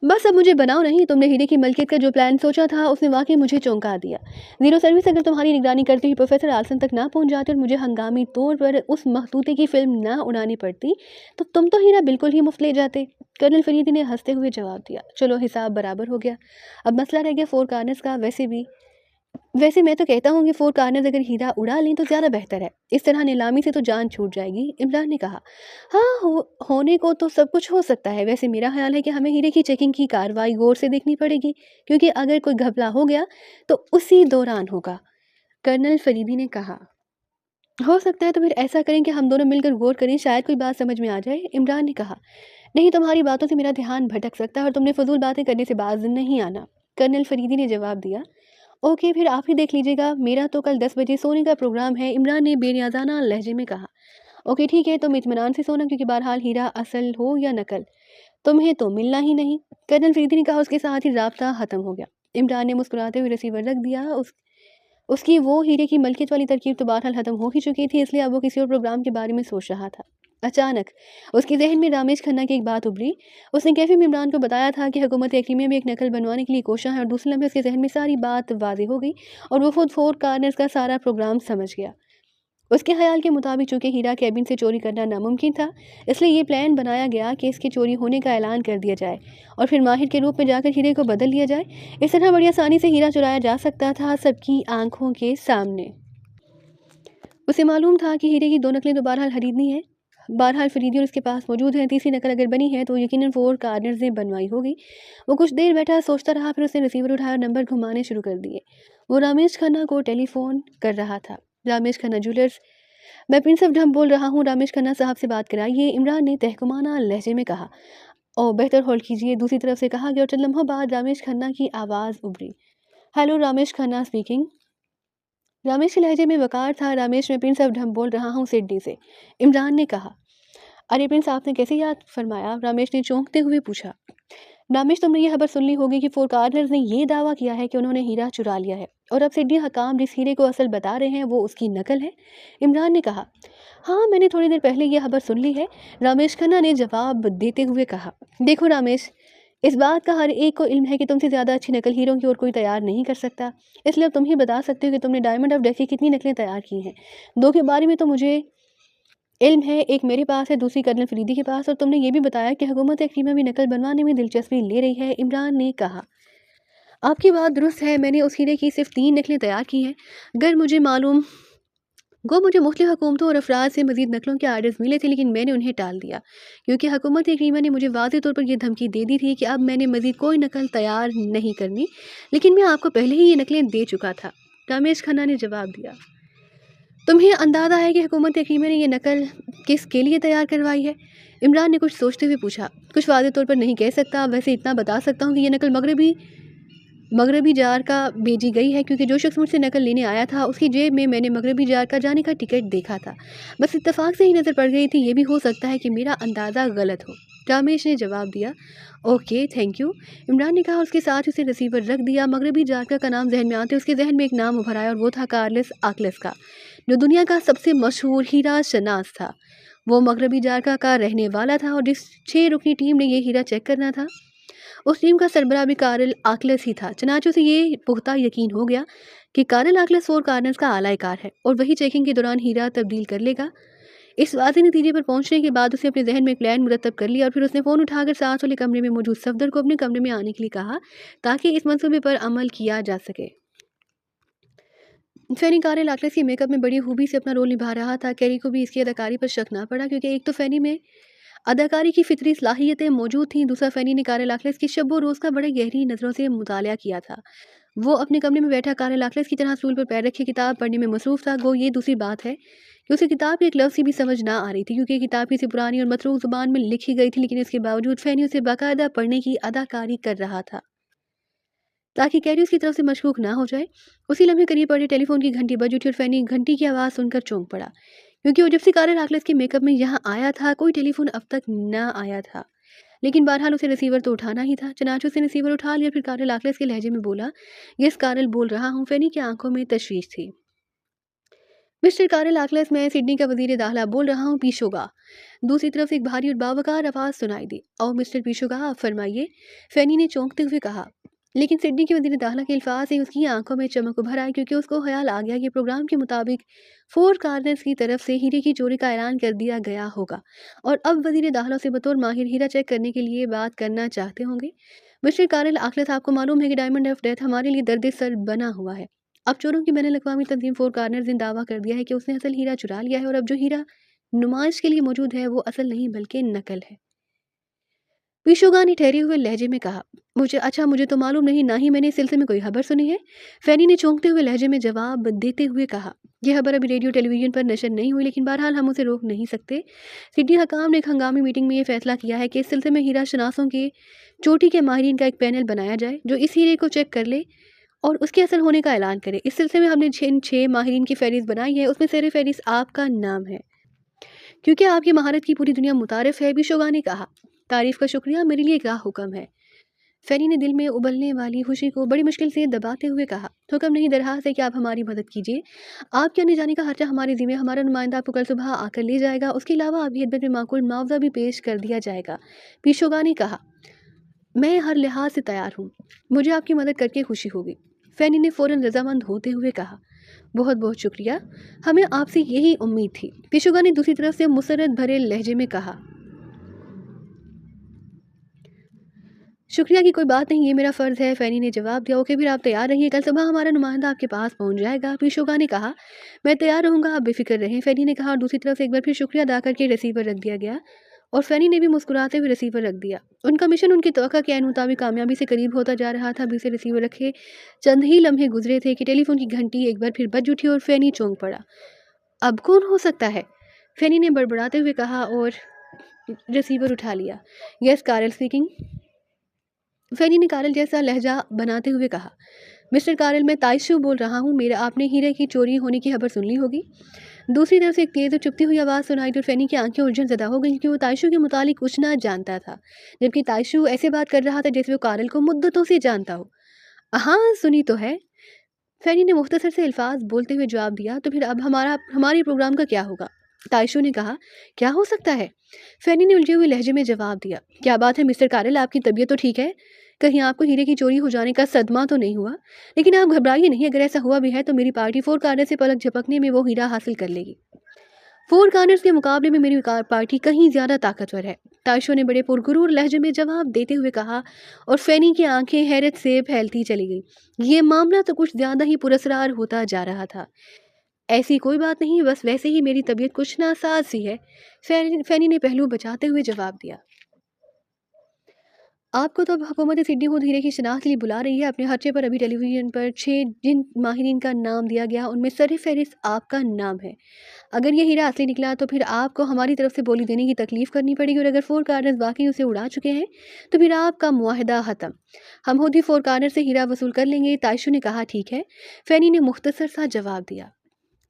बस अब मुझे बनाओ नहीं, तुमने हीरे की मलकियत का जो प्लान सोचा था उसने वाकई मुझे चौंका दिया। ज़ीरो सर्विस अगर तुम्हारी निगरानी करती हुई प्रोफेसर आल्सन तक ना पहुंच जाती और मुझे हंगामी तौर पर उस मखतूते की फिल्म ना उड़ानी पड़ती, तो तुम तो हीरा बिल्कुल ही मुफ्त ले जाते। कर्नल फरीदी ने हंसते हुए जवाब दिया, चलो हिसाब बराबर हो गया। अब मसला रह गया फोर कार्नर्स का। वैसे मैं तो कहता हूँ कि फोर कार्नर्स अगर हीरा उड़ा लें तो ज़्यादा बेहतर है। इस तरह नीलामी से तो जान छूट जाएगी। इमरान ने कहा। हाँ, होने को तो सब कुछ हो सकता है। वैसे मेरा ख्याल है कि हमें हीरे की चेकिंग की कार्रवाई गौर से देखनी पड़ेगी, क्योंकि अगर कोई घपला हो गया तो उसी दौरान होगा। कर्नल फरीदी ने कहा। हो सकता है तो फिर ऐसा करें कि हम दोनों मिलकर गौर करें, शायद कोई बात समझ में आ जाए। इमरान ने कहा। नहीं, तुम्हारी बातों से मेरा ध्यान भटक सकता है और तुमने फजूल बातें करने से बाज नहीं आना। कर्नल फरीदी ने जवाब दिया। ओके, फिर आप ही देख लीजिएगा, मेरा तो कल 10 बजे सोने का प्रोग्राम है। इमरान ने बेनियाजाना लहजे में कहा। ओके ठीक है, तुम इत्मीनान से सोना, क्योंकि बहरहाल हीरा असल हो या नकल, तुम्हें तो मिलना ही नहीं। कर्नल फरीदी ने कहा। उसके साथ ही राब्ता ख़त्म हो गया। इमरान ने मुस्कुराते हुए रिसीवर रख दिया। उसकी वो हीरे की मलकियत वाली तरकीब तो बहरहाल ख़त्म हो ही चुकी थी, इसलिए अब वो किसी और प्रोग्राम के बारे में सोच रहा था। अचानक उसके जहन में रामेश खन्ना की एक बात उभरी। उसने कैफे में इमरान को बताया था कि हुकूमत क्रीमिया में एक नकल बनवाने के लिए कोशिश है, और दूसरे लम्हे उसके जहन में सारी बात वाज़ेह हो गई और वो खुद फोर कार्नर्स का सारा प्रोग्राम समझ गया। उसके ख्याल के मुताबिक चूंकि हीरा कैबिन से चोरी करना नामुमकिन था, इसलिए ये प्लान बनाया गया कि इसके चोरी होने का ऐलान कर दिया जाए और फिर माहिर के रूप में जाकर हीरे को बदल लिया जाए। इस तरह बड़ी आसानी से हीरा चुराया जा सकता था, सबकी आंखों के सामने। उसे मालूम था कि हीरे की 2 नकलें तो बहरहाल खरीदनी है, बहरहाल फरीदी और उसके पास मौजूद है। तीसरी नकल अगर बनी है तो यकीनन फोर कार्नर्स ने बनवाई होगी। वो कुछ देर बैठा सोचता रहा, फिर उसने रिसीवर उठाया और नंबर घुमाने शुरू कर दिए। वो रामेश खन्ना को टेलीफोन कर रहा था। रामेश खन्ना ज्वेलर्स, मैं प्रिंस ऑफ ढम बोल रहा हूँ, रामेश खन्ना साहब से बात कराइए। इमरान ने तहकुमाना लहजे में कहा। ओ बेहतर होल्ड कीजिए, दूसरी तरफ से कहा गया और चंद लम्हों बाद रामेश खन्ना की आवाज़ उभरी। Hello, Ramesh Khanna speaking. रमेश के लहजे में वकार था। रमेश, मैं प्रिंस ऑफ ढम बोल रहा हूँ, सिडनी से। इमरान ने कहा। अरे प्रिंस, आपने कैसे याद फरमाया? रमेश ने चौंकते हुए पूछा। रमेश, तुमने ये खबर सुन ली होगी कि फोर कार्नर्स ने ये दावा किया है कि उन्होंने हीरा चुरा लिया है और अब सिडनी हकाम जिस हीरे को असल बता रहे हैं वो उसकी नकल है। इमरान ने कहा। हाँ, मैंने थोड़ी देर पहले ये खबर सुन ली है, रमेश खन्ना ने जवाब देते हुए कहा। देखो रमेश, इस बात का हर एक को इल्म है कि तुमसे ज़्यादा अच्छी नकल हीरों की और कोई तैयार नहीं कर सकता, इसलिए अब तुम ही बता सकते हो कि तुमने डायमंड ऑफ डेथ की कितनी नकलें तैयार की हैं। 2 के बारे में तो मुझे इल्म है, एक मेरे पास है, दूसरी कर्नल फरीदी के पास, और तुमने ये भी बताया कि हुकूमत क्रीमिया भी नकल बनवाने में दिलचस्पी ले रही है। इमरान ने कहा। आपकी बात दुरुस्त है, मैंने उस हीरे की सिर्फ 3 नकलें तैयार की हैं। अगर मुझे मालूम मुझे मुख्तलिफ हुकूमतों और अफराद से मज़ीद नकलों के आर्डर्स मिले थे, लेकिन मैंने उन्हें टाल दिया क्योंकि हुकूमत क्रीमिया ने मुझे वाज़ेह तौर पर यह धमकी दे दी थी कि अब मैंने मज़ीद कोई नकल तैयार नहीं करनी, लेकिन मैं आपको पहले ही ये नकलें दे चुका था। रमेश खन्ना ने जवाब दिया। तुम्हें अंदाज़ा है कि हुकूमत हकीम ने ये नकल किसके लिए तैयार करवाई है? इमरान ने कुछ सोचते हुए पूछा। कुछ वाज़ेह तौर पर नहीं कह सकता, वैसे इतना बता सकता हूँ कि ये नकल मगरबी जार का भेजी गई है, क्योंकि जो शख्स मुझसे नकल लेने आया था उसकी जेब में मैंने मगरबी जार का जाने का टिकट देखा था। बस इत्तेफाक से ही नज़र पड़ गई थी। ये भी हो सकता है कि मेरा अंदाज़ा गलत हो। रामेश ने जवाब दिया। ओके, थैंक यू, इमरान ने कहा। उसके साथ उसे रिसीवर रख दिया। मगरबी जार का नाम जहन में आते उसके जहन में एक नाम उभर आया, और वो था कार्लस आकलस का, जो दुनिया का सबसे मशहूर हीरा शनास था। वो मगरबी जारका का रहने वाला था, और जिस 6 रुकनी टीम ने ये हीरा चेक करना था, उस टीम का सरबराह भी कार्ल आकलस ही था। चनाचो से ये पुख्ता यकीन हो गया कि कार्ल आकलस 4 कार्नर्स का आलाकार है, और वही चेकिंग के दौरान हीरा तब्दील कर लेगा। इस वाज़ेह नतीजे पर पहुंचने के बाद उसने अपने जहन में एक प्लान मुरतब कर लिया, और फिर उसने फ़ोन उठाकर साथ वाले कमरे में मौजूद सफदर को अपने कमरे में आने के लिए कहा, ताकि इस मंसूबे पर अमल किया जा सके। फ़ैनी कार्ल आकलस की मेकअप में बड़ी खूबी से अपना रोल निभा रहा था। कैरी को भी इसकी अदाकारी पर शक ना पड़ा, क्योंकि एक तो फ़ैनी में अदाकारी की फितरी सलाहियतें मौजूद थीं, दूसरा फ़ैनी ने कार्ल आकलस की शब व रोज़ का बड़े गहरी नज़रों से मुतालिया किया था। वो अपने कमरे में बैठा कार्ल आकलस की तरह स्टूल पर पैर रखे किताब पढ़ने में मसरूफ़ था। गो ये दूसरी बात है कि उसे किताब की एक लफ्ज़ की भी समझ ना आ रही थी, क्योंकि किताब किसी पुरानी और मतरूक ज़ुबान में लिखी गई थी, लेकिन इसके बावजूद फ़ैनी उसे बाकायदा पढ़ने की अदाकारी कर रहा था, ताकि कैरी उसकी तरफ से मशकूक ना हो जाए। उसी लम्हे करीब पड़े टेलीफोन की घंटी बज उठी, और फ़ैनी घंटी की आवाज़ सुनकर चौंक पड़ा, क्योंकि वो जब से कार्ल आकलस के मेकअप में यहाँ आया था, कोई टेलीफोन अब तक ना आया था। लेकिन बहरहाल उसे रिसीवर तो उठाना ही था। चनाचो उसने रिसीवर उठा लिया, फिर कार्ल आकलस के लहजे में बोला, यस कार्ल बोल रहा हूँ। फ़ैनी की आंखों में तशवीश थी। मिस्टर कार्ल आकलस, मैं सिडनी का वज़ीर दाखिला बोल रहा हूँ, पीशोगा। दूसरी तरफ से एक भारी और बावकार आवाज़ सुनाई दी। और मिस्टर पीशोगा, आप फरमाइए, फ़ैनी ने चौंकते हुए कहा। लेकिन सिडनी के वज़ीर दाखिला के अल्फाज से उसकी आंखों में चमक उभर आई, क्योंकि उसको ख्याल आ गया कि प्रोग्राम के मुताबिक 4 कार्नर्स की तरफ से हीरे की चोरी का ऐलान कर दिया गया होगा, और अब वज़ीर दाखिला से बतौर माहिर हीरा चेक करने के लिए बात करना चाहते होंगे। मिस्टर कार्ल आकलस, आपको मालूम है कि डायमंड ऑफ डेथ हमारे लिए दर्द सर बना हुआ है। अब चोरों की बैनुल अक़वामी तंजीम 4 कार्नर्स ने दावा कर दिया है कि उसने असल हीरा चुरा लिया है, और अब जो हीरा नुमाइश के लिए मौजूद है वो असल नहीं बल्कि नकल है। पीशोगा ने ठहरे हुए लहजे में कहा। मुझे तो मालूम नहीं, ना ही मैंने इस सिलसिले में कोई खबर सुनी है। फ़ैनी ने चौंकते हुए लहजे में जवाब देते हुए कहा। यह खबर अभी रेडियो टेलीविज़न पर नशर नहीं हुई, लेकिन बहरहाल हम उसे रोक नहीं सकते। सिडनी हकाम ने एक हंगामी मीटिंग में ये फैसला किया है कि इस सिलसिले में हीरा शनासों के चोटी के माहिरीन का एक पैनल बनाया जाए, जो इस हीरे को चेक कर ले और उसके असल होने का ऐलान करे। इस सिलसिले में हमने जिन 6 माहिरीन की फ़हरिस्त बनाई है, उसमें सर फ़हरिस्त आपका नाम है, क्योंकि आपकी महारत की पूरी दुनिया मुतारिफ है। बिशोगा ने कहा। तारीफ़ का शुक्रिया, मेरे लिए क्या हुक्म है? फ़ैनी ने दिल में उबलने वाली खुशी को बड़ी मुश्किल से दबाते हुए कहा। हुक्म नहीं, दरखास्त है कि आप हमारी मदद कीजिए। आपके आने जाने का खर्चा हमारे ज़िम्मे, हमारा नुमाइंदा आपको कल सुबह आकर ले जाएगा। उसके अलावा आपकी खिदमत में माकूल मुआवजा भी पेश कर दिया जाएगा। बिशोगा ने कहा। मैं हर लिहाज से तैयार हूँ, मुझे आपकी मदद करके खुशी होगी। फ़ैनी ने फ़ौरन रजामंद होते हुए कहा। बहुत बहुत शुक्रिया, हमें आपसे यही उम्मीद थी। पिशुगा ने दूसरी तरफ से मुसरत भरे लहजे में कहा। शुक्रिया की कोई बात नहीं, ये मेरा फ़र्ज़ है। फ़ैनी ने जवाब दिया। ओके, फिर आप तैयार रहिए, कल सुबह हमारा नुमाइंदा आपके पास पहुंच जाएगा। पिशुगा ने कहा। मैं तैयार रहूँगा, आप बेफिक्र रहें, फ़ैनी ने कहा, और दूसरी तरफ से एक बार फिर शुक्रिया अदा करके रिसीवर रख दिया गया, और फ़ैनी ने भी मुस्कुराते हुए रिसीवर रख दिया। उनका मिशन उनकी तवक्का के मुताबिक कामयाबी से करीब होता जा रहा था। अभी उसे रिसीवर रखे चंद ही लम्हे गुजरे थे कि टेलीफोन की घंटी एक बार फिर बज उठी, और फ़ैनी चौंक पड़ा। अब कौन हो सकता है? फ़ैनी ने बड़बड़ाते हुए कहा, और रिसीवर उठा लिया। Yes, Karl speaking. फ़ैनी ने कार्ल जैसा लहजा बनाते हुए कहा। मिस्टर कार्ल, मैं ताइशू बोल रहा हूँ। मेरा आपने हीरे की चोरी होने की खबर सुन ली होगी। दूसरी तरफ से एक तेज़ और चुभती हुई आवाज़ सुनाई दी, और फ़ैनी की आंखें उलझन ज़दा हो गई, क्योंकि वो ताइशू के मुतालिक कुछ ना जानता था, जबकि ताइशू ऐसे बात कर रहा था जैसे वो कार्ल को मुद्दतों से जानता हो। हाँ, सुनी तो है। फ़ैनी ने मुख्तसर से अल्फाज बोलते हुए जवाब दिया। तो फिर अब हमारे प्रोग्राम का क्या होगा? ताइशू ने कहा। क्या हो सकता है? फ़ैनी ने उलझे हुए लहजे में जवाब दिया। क्या बात है मिस्टर कार्ल, आपकी तबीयत तो ठीक है? कहीं आपको हीरे की चोरी हो जाने का सदमा तो नहीं हुआ? लेकिन आप घबराइए नहीं, अगर ऐसा हुआ भी है तो मेरी पार्टी 4 कार्नर से पलक झपकने में वो हीरा हासिल कर लेगी। 4 कार्नर्स के मुकाबले में मेरी पार्टी कहीं ज़्यादा ताकतवर है, ताइशो ने बड़े पुरगुरूर लहजे में जवाब देते हुए कहा, और फ़ैनी की आंखें हैरत से फैलती चली गई। ये मामला तो कुछ ज़्यादा ही पुरस्कार होता जा रहा था। ऐसी कोई बात नहीं, बस वैसे ही मेरी तबीयत कुछ नासाज सी है, फ़ैनी ने पहलू बचाते हुए जवाब दिया। आपको तो अब हुकूमत सिडनी खुद हीरे की शिनाख्त के लिए बुला रही है। अपने खर्चे पर अभी टेलीविज़न पर 6 जिन माहिरीन का नाम दिया गया, उनमें सर-ए-फ़हरिस्त आपका नाम है। अगर ये हीरा असली निकला तो फिर आपको हमारी तरफ से बोली देने की तकलीफ़ करनी पड़ेगी, और अगर फ़ोर कार्नर्स वाक़ई उसे उड़ा चुके हैं, तो फिर आपका मुआहदा ख़त्म। हम खुद ही फ़ोर कार्नर से हीरा वसूल कर लेंगे। तायशु ने कहा, ठीक है। फ़ैनी ने मुख्तसर सा जवाब दिया,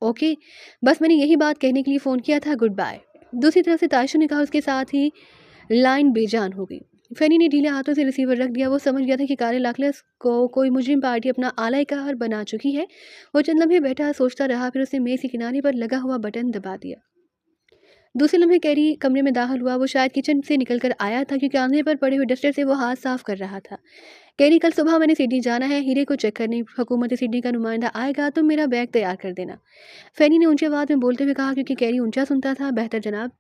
ओके, बस मैंने यही बात कहने के लिए फ़ोन किया था, गुड बाय। दूसरी तरफ से तायशु ने कहा, उसके साथ ही लाइन बेजान हो गई। फ़ेनी ने ढीले हाथों से रिसीवर रख दिया। वो समझ गया था कि कार लाखलस को कोई मुजरिम पार्टी अपना आला कार बना चुकी है। वो चंद लम्हे बैठा सोचता रहा, फिर उसने मेज़ के किनारे पर लगा हुआ बटन दबा दिया। दूसरे लम्हे कैरी कमरे में दाखिल हुआ। वो शायद किचन से निकल कर आया था, क्योंकि आंधे पर पड़े हुए डस्टर से वो हाथ साफ कर रहा था। कैरी, कल सुबह मैंने सिडनी जाना है, हीरे को चेक करने हुकूमत सिडनी का नुमाइंदा आएगा, तुम मेरा बैग तैयार कर देना। फ़ेनी ने ऊंची आवाज़ में बोलते हुए कहा, क्योंकि कैरी ऊंचा सुनता था। बेहतर जनाब।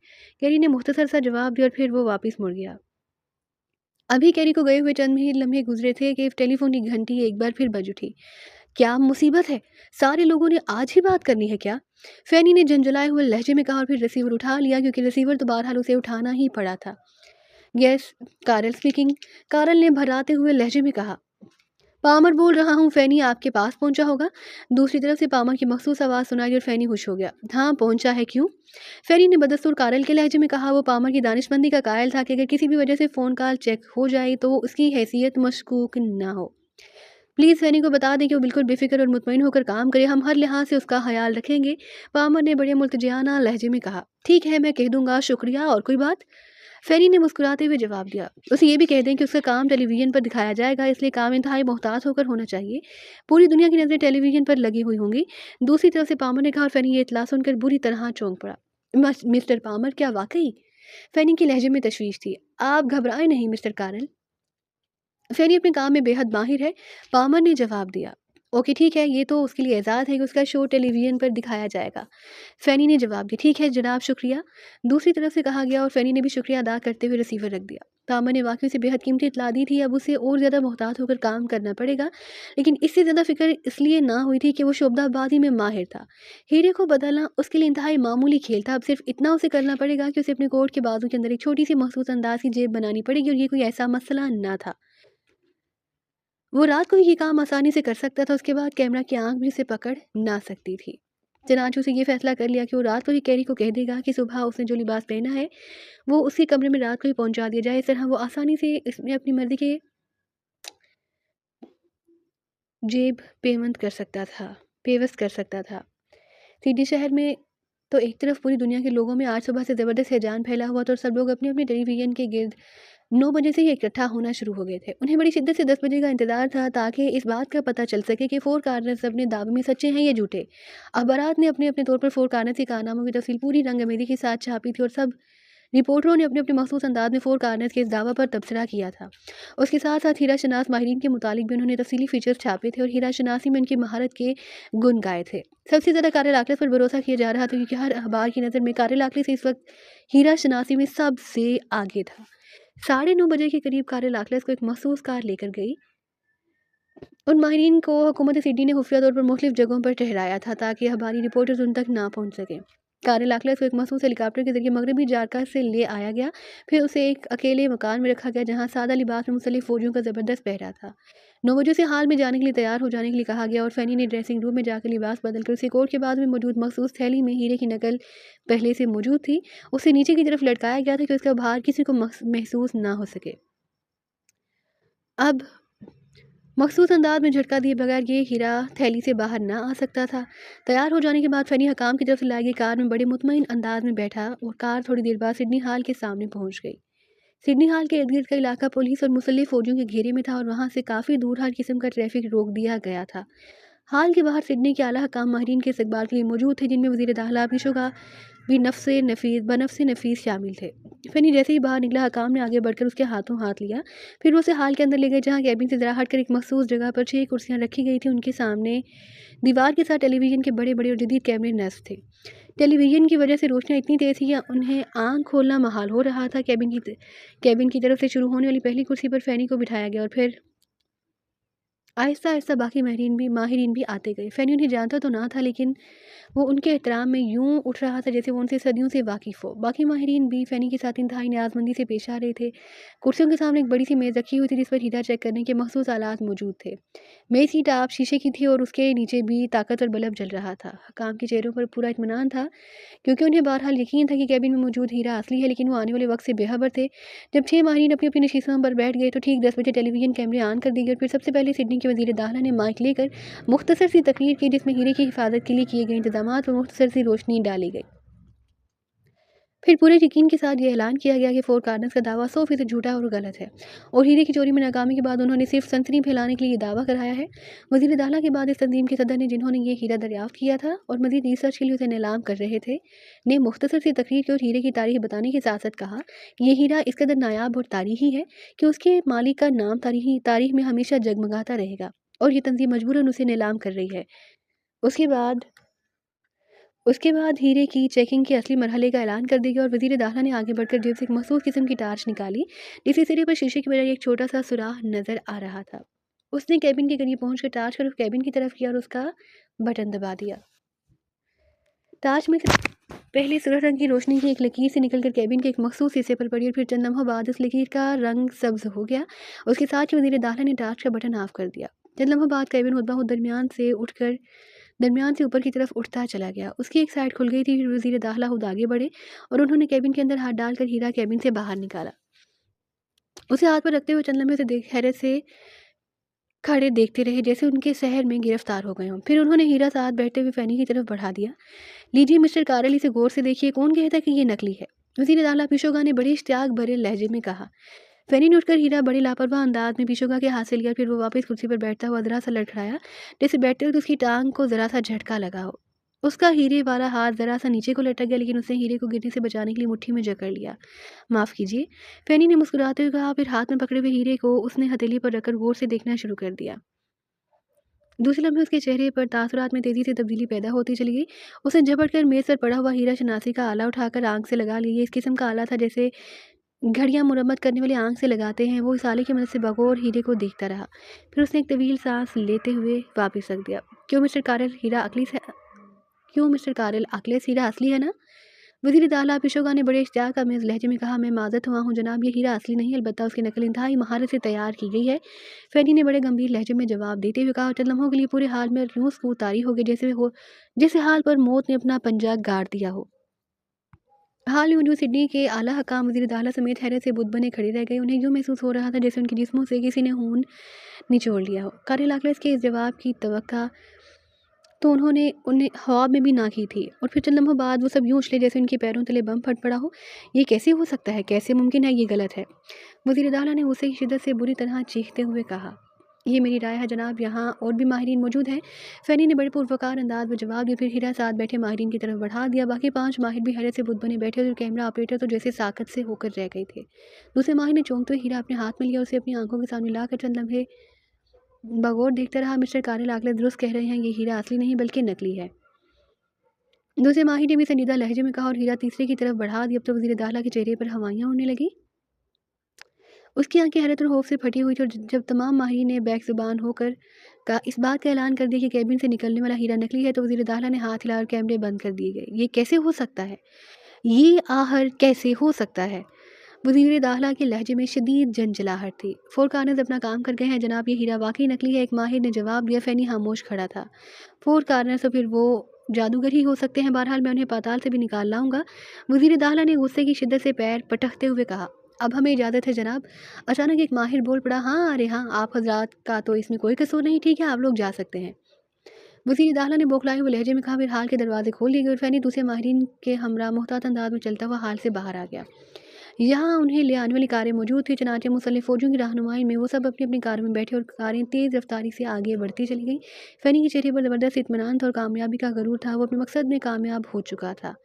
कैरी ने मुख्तसर सा जवाब दिया और फिर वो वापस मुड़ गया। अभी कैरी को गए हुए चंद ही लम्हे गुजरे थे कि टेलीफोन की घंटी एक बार फिर बज उठी। क्या मुसीबत है? सारे लोगों ने आज ही बात करनी है क्या? फ़ेनी ने झंझलाए हुए लहजे में कहा, और फिर रिसीवर उठा लिया, क्योंकि रिसीवर तो बहरहाल उसे उठाना ही पड़ा था। यस, कारल स्पीकिंग। कारल ने भर्राते हुए लहजे में कहा, पामर बोल रहा हूँ, फ़ेनी आपके पास पहुंचा होगा। दूसरी तरफ से पामर की मखसूस आवाज़ सुनाई और फ़ेनी खुश हो गया। हाँ, पहुंचा है, क्यों? फ़ेनी ने बदस्तूर कारल के लहजे में कहा। वो पामर की दानिशमंदी का कायल था कि अगर किसी भी वजह से फ़ोन कॉल चेक हो जाए तो उसकी हैसियत मशकूक ना हो। प्लीज़ फ़ेनी को बता दें कि वो बिल्कुल बेफ़िक्र और मुतमईन होकर काम करे, हम हर लिहाज से उसका ख़याल रखेंगे। पामर ने बड़े मुल्तजियाना लहजे में कहा। ठीक है, मैं कह दूँगा, शुक्रिया, और कोई बात? फ़ेनी ने मुस्कुराते हुए जवाब दिया, उसे ये भी कह दें कि उसका काम टेलीविज़न पर दिखाया जाएगा, इसलिए काम इंतहाई मोहतात होकर होना चाहिए। पूरी दुनिया की नज़रें टेलीविज़न पर लगी हुई होंगी। दूसरी तरफ से पामर ने कहा, और फ़ेनी ये इत्तला सुनकर बुरी तरह चौंक पड़ा। मिस्टर पामर, क्या वाक़ई? फ़ेनी के लहजे में तशवीश थी। आप घबराएं नहीं मिस्टर कारल, फ़ेनी अपने काम में बेहद माहिर है। पामर ने जवाब दिया। ओके, ठीक है, ये तो उसके लिए एजाज़ है कि उसका शो टेलीविज़न पर दिखाया जाएगा। फ़ेनी ने जवाब दिया, ठीक है जनाब, शुक्रिया। दूसरी तरफ से कहा गया, और फ़ेनी ने भी शुक्रिया अदा करते हुए रिसीवर रख दिया। पामर ने वाकई से बेहद कीमती इत्तला दी थी, अब उसे और ज़्यादा मोहतात होकर काम करना पड़ेगा। लेकिन इससे ज़्यादा फ़िक्र इसलिए ना हुई थी कि वो शोबदाबाजी में माहिर था। हीरे को बदलना उसके लिए इंतहाई मामूली खेल था। अब सिर्फ इतना उसे करना पड़ेगा कि उसे अपने कोट के बाजू के अंदर एक छोटी सी मखसूस अंदाज की जेब बनानी पड़ेगी, और ये कोई ऐसा मसला ना था। वो रात को ही ये काम आसानी से कर सकता था, उसके बाद कैमरा की आंख भी उसे पकड़ ना सकती थी। चनांचे उसे ये फैसला कर लिया कि वो रात को ही कैरी को कह देगा कि सुबह उसने जो लिबास पहना है वो उसके कमरे में रात को ही पहुंचा दिया जाए। इस तरह वो आसानी से इसमें अपनी मर्जी के जेब पेमेंट कर सकता था, पेवस्त कर सकता था। सिडनी शहर में तो एक तरफ पूरी दुनिया के लोगों में आज सुबह से ज़बरदस्त हैजान फैला हुआ था, और सब लोग अपने अपने टेलीविज़न के गिर्द 9 बजे से ही इकट्ठा होना शुरू हो गए थे। उन्हें बड़ी शिद्दत से 10 बजे का इंतज़ार था, ताकि इस बात का पता चल सके कि फ़ोर कार्नर्स अपने दावे में सच्चे हैं या झूठे। अखबारात ने अपने अपने तौर पर फ़ोर कार्नर्स के कारनामों की तफसील पूरी रंग-अमेरी के साथ छापी थी, और सब रिपोर्टरों ने अपने अपने मखसूस अंदाज में फ़ोर कार्नर्स के इस दावा पर तबसरा किया था। उसके साथ साथ हीरा शनास माहिरीन के मुतालिक भी उन्होंने तफसीली फ़ीचर्स छापे थे, और हीरा शनासी में उनकी महारत के गुण गाए थे। सबसे ज़्यादा कारल आकलिस पर भरोसा किया जा रहा था, क्योंकि हर अखबार की नज़र में कारल आकलिस इस वक्त हीरा शनासी में सबसे आगे था। 9:30 बजे के करीब कारल आकलिस को एक मखसूस कार लेकर गई। उन माहिरीन को हुकूमत सिडनी ने खुफिया तौर पर मुख्तलिफ जगहों पर ठहराया था, ताकि हमारी रिपोर्टर्स उन तक ना पहुंच सकें। कारल आकलिस को एक मखसूस हेलीकॉप्टर के जरिए मगरबी जारका से ले आया गया। फिर उसे एक अकेले मकान में रखा गया, जहां सादा लिबास में मुसल्लिफ फौजियों का ज़बरदस्त पहरा था। 9 बजे से हाल में जाने के लिए तैयार हो जाने के लिए कहा गया, और फ़ेनी ने ड्रेसिंग रूम में जाकर लिबास बदलकर उसे कोर्ट के बाद में मौजूद मखसूस थैली में हीरे की नकल पहले से मौजूद थी, उसे नीचे की तरफ लटकाया गया था कि उसका भार किसी को महसूस ना हो सके। अब मखसूस अंदाज में झटका दिए बगैर ये हीरा थैली से बाहर ना आ सकता था। तैयार हो जाने के बाद फ़नी हकाम की तरफ से लाई गई कार में बड़े मुतमईन अंदाज में बैठा, और कार थोड़ी देर बाद सिडनी हाल के सामने पहुंच गई। सिडनी हाल के इर्द-गिर्द का इलाका पुलिस और मुसल्लिफ फौजियों के घेरे में था, और वहां से काफ़ी दूर हर किस्म का ट्रैफिक रोक दिया गया था। हाल के बाहर सिडनी के आला हकाम माहिरीन के इस्तकबाल के लिए मौजूद थे, जिनमें वज़ीर दाखिला बिशुगा भी बनफ़्स नफीस शामिल थे। फ़नी जैसे ही बाहर निकला, हकाम ने आगे बढ़कर उसके हाथों हाथ लिया। फिर वो उसे हाल के अंदर ले गए, जहाँ कैबिन से ज़रा हटकर एक मखसूस जगह पर 6 कुर्सियाँ रखी गई थी। उनके सामने दीवार के साथ टेलीविज़न के बड़े बड़े और जदीद कैमरे नस्ब थे। टेलीविज़न की वजह से रोशनियाँ इतनी तेज़ थी कि उन्हें आँख खोलना महाल हो रहा था। कैबिन की तरफ से शुरू होने वाली पहली कुर्सी पर फ़ैनी को बिठाया गया, और फिर आहिस्ता-आहिस्ता बाकी माहिरीन भी आते गए। फ़ैनी उन्हें जानता तो ना था, लेकिन वो उनके एहतराम में यूँ उठ रहा था जैसे वो उनसे सदियों से वाकिफ़ हो। बाकी माहिरीन भी फ़ैनी के साथ इंतहाई न्याज़मंदी से पेश आ रहे थे। कुर्सियों के सामने एक बड़ी-सी मेज़ रखी हुई थी जिस पर हीरा चेक करने के मख़सूस आलात मौजूद थे। मेज़ की टाप शीशे की थी और उसके नीचे भी ताकतवर बल्ब जल रहा था। हकाम के चेहरों पर पूरा इत्मीनान था, क्योंकि उन्हें बहरहाल यकीन था कि केबिन में मौजूद हीरा असली है, लेकिन वो आने वाले वक्त से बेखबर थे। जब 6 माहिरीन अपनी अपनी नशीसों पर बैठ गए तो ठीक 10 बजे टेलीविज़न कैमरे ऑन कर दिए गए। फिर सबसे पहले सिडनी के वज़ीर दाखिला ने माइक लेकर मुख्तसर सी तकरीर की, जिसमें हीरे की हिफाजत के लिए किए गए इंतजामात पर मुख्तसर सी रोशनी डाली गई। फिर पूरे यकीन के साथ ये ऐलान किया गया कि फोर कार्नर्स का दावा 100% झूठा और गलत है, और हीरे की चोरी में नाकामी के बाद उन्होंने सिर्फ सनसनी फैलाने के लिए ये दावा कराया है। वज़ीर दाखिला के बाद इस तंजीम के सदर ने, जिन्होंने ये हीरा दरियाफ्त किया था और मजीद रिसर्च के लिए उसे नीलाम कर रहे थे, ने मुख्तसर सी तकरीर की और हीरे की तारीख बताने के साथ साथ कहा कि ये हीरा इस कदर नायाब और तारीखी है कि उसके मालिक का नाम तारीख में हमेशा जगमगाता रहेगा, और ये तंजीम मजबूरन उसे नीलाम कर रही है। उसके बाद उसके बाद हीरे की चेकिंग के असली मरहले का ऐलान कर दिया गया, और वज़ीर दाखिला ने आगे बढ़कर जेब से एक मखसूस किस्म की टार्च निकाली, जिसके सिरे पर शीशे की बजाय एक छोटा सा सुराख नज़र आ रहा था। उसने कैबिन के करीब पहुंचकर टार्च को कैबिन की तरफ किया और उसका बटन दबा दिया। टार्च में से पहले सुरख रंग की रोशनी की एक लकीर से निकलकर कैबिन के एक मखसूस हिस्से पर पड़ी, और फिर चंद लम्हों बाद उस लकीर का रंग सब्ज हो गया। उसके साथ ही वज़ीर दाखिला ने टार्च का बटन ऑफ कर दिया। चंद लम्हों बाद कैबिन खुद दरमियान से ऊपर की तरफ उठता चला गया। उसकी एक साइड खुल गई थी। फिर वज़ीर दाखिला खुद आगे बढ़े और उन्होंने कैबिन के अंदर हाथ डालकर हीरा कैबिन से बाहर निकाला। उसे हाथ पर रखते हुए चंद लम्हे से हैरत से खड़े देखते रहे, जैसे उनके शहर में गिरफ्तार हो गए हों। फिर उन्होंने हीरा साथ बैठते हुए फ़ैनी की तरफ बढ़ा दिया। लीजिए मिस्टर कारल, इसे गौर से देखिए, कौन कहता कि ये नकली है? वज़ीर दाखिला पिशोगा ने बड़े इश्तियाक भरे लहजे में कहा। फ़ैनी ने उठकर हीरा बड़े लापरवाह अंदाज में पिशोगा के हाथ से लिया। फिर वो वापस कुर्सी पर बैठता हुआ ज़रा सा लड़खड़ाया, जैसे बैठते हुए उसकी टांग को ज़रा सा झटका लगा हो। उसका हीरे वाला हाथ ज़रा सा नीचे को लटक गया, लेकिन उसने हीरे को गिरने से बचाने के लिए मुट्ठी में जकड़ लिया। माफ़ कीजिए, फ़ैनी ने मुस्कुराते हुए कहा। फिर हाथ में पकड़े हुए हीरे को उसने हथेली पर रखकर गौर से देखना शुरू कर दिया। दूसरे लम्हे उसके चेहरे पर तासुरात में तेज़ी से तब्दीली पैदा होती चली गई। उसने झपट कर मेज़ पर पड़ा हुआ हीरा शनासी का आला उठाकर आंख से लगा लिया। इस किस्म का आला था जैसे घड़ियां मुरम्मत करने वाले आंख से लगाते हैं। वो इस आले की मदद से बगौर हीरे को देखता रहा। फिर उसने एक तवील सांस लेते हुए वापस रख दिया। क्यों मिस्टर कारल, अकलेस हीरा असली है ना? वज़ीर दाखिला पिशोगा ने बड़े इश्तियाक का मेज़ लहजे में कहा। मैं माज़रत हुआ हूँ जनाब, ये हीरा असली नहीं, अलबत्ता उसकी नकल इंतहाई महारत से तैयार की गई है। फ़ैनी ने बड़े गंभीर लहजे में जवाब देते हुए कहा। चंद लम्हों के लिए पूरे हाल में यूँ सकूत तारी हो गए, जैसे हाल पर मौत ने अपना पंजा गाड़ दिया हो। हाल ही में सिडनी के आला हकाम वज़ीर दाखिला समेत हैरत से बुत बने खड़े रह गए। उन्हें यूँ महसूस हो रहा था जैसे उनके जिस्मों से किसी ने खून निचोड़ लिया हो। कारल अकलेस के इस जवाब की तवक्का तो उन्हें ख्वाब में भी ना की थी, और फिर चंद लम्हों बाद वो सब यूँ उछले जैसे उनके पैरों तले बम फट पड़ा हो। ये कैसे हो सकता है? कैसे मुमकिन है? ये गलत है। वज़ीर दाखिला ने गुस्से की शिद्दत से बुरी तरह चीखते हुए कहा। ये मेरी राय है जनाब, यहाँ और भी माहिरीन मौजूद हैं। फ़ैनी ने बड़े पुरवकार अंदाज में जवाब दिया। फिर हीरा साथ बैठे माहिरीन की तरफ बढ़ा दिया। बाकी 5 माहिर भी हैरत से बुत बने बैठे और कैमरा ऑपरेटर तो जैसे साकत से होकर रह गए थे। दूसरे माहिर ने चौंकते हुए हीरा अपने हाथ में लिया, उसे अपनी आंखों के सामने लाकर चंद लम्हे बगौर देखता रहा। मिस्टर कारल अकलेस दुरुस्त कह रहे हैं, ये हीरा असली नहीं बल्कि नकली है। दूसरे माहिर ने भी संजीदा लहजे में कहा, और हीरा तीसरे की तरफ बढ़ा दिया। अब तो वज़ीर दाखिला के चेहरे पर हवाइयाँ उड़ने लगी। उसकी आंखें हैरत और खौफ से फटी हुई थी, और जब तमाम माहिरीन ने बेज़ुबान होकर इस बात का ऐलान कर दिया कि कैबिन से निकलने वाला हीरा नकली है, तो वज़ीर दाखिला ने हाथ हिलाकर कैमरे बंद कर दिए गए। ये कैसे हो सकता है? ये आहर कैसे हो सकता है? वज़ीर दाखिला के लहजे में शदीद झंझलाहट थी। फोर कार्नर्स अपना काम कर गए हैं जनाब, ये हीरा वाकई नकली है, एक माहिर ने जवाब दिया। फ़ैनी खामोश खड़ा था। फोर कार्नर्स तो फिर वो जादूगर ही हो सकते हैं, बहरहाल मैं उन्हें पाताल से भी निकाल लाऊंगा। वज़ीर दाखिला ने गुस्से की शिद्दत से पैर पटकते हुए कहा। अब हमें इजाज़त है जनाब। अचानक एक माहिर बोल पड़ा। हाँ, अरे हाँ, आप हजरात का तो इसमें कोई कसूर नहीं, ठीक है, आप लोग जा सकते हैं। वज़ीर दाखिला ने बौखलाए हुए लहजे में कहा। फिर हाल के दरवाजे खोल लिए गए और फ़ैनी दूसरे माहिरीन के हमरा मोहतात अंदाज में चलता हुआ हाल से बाहर आ गया। यहाँ उन्हें ले आने वाली कारें मौजूद थी। चनाचे मुसल्लफ़ फ़ौजियों की रहनुमाई में वो सब अपनी अपनी कारों में बैठे, और कारें तेज़ रफ्तारी से आगे बढ़ती चली गईं। फ़ैनी के चेहरे पर ज़बरदस्त इत्मीनान था और कामयाबी का गरूर था। वो अपने मकसद में कामयाब हो चुका था,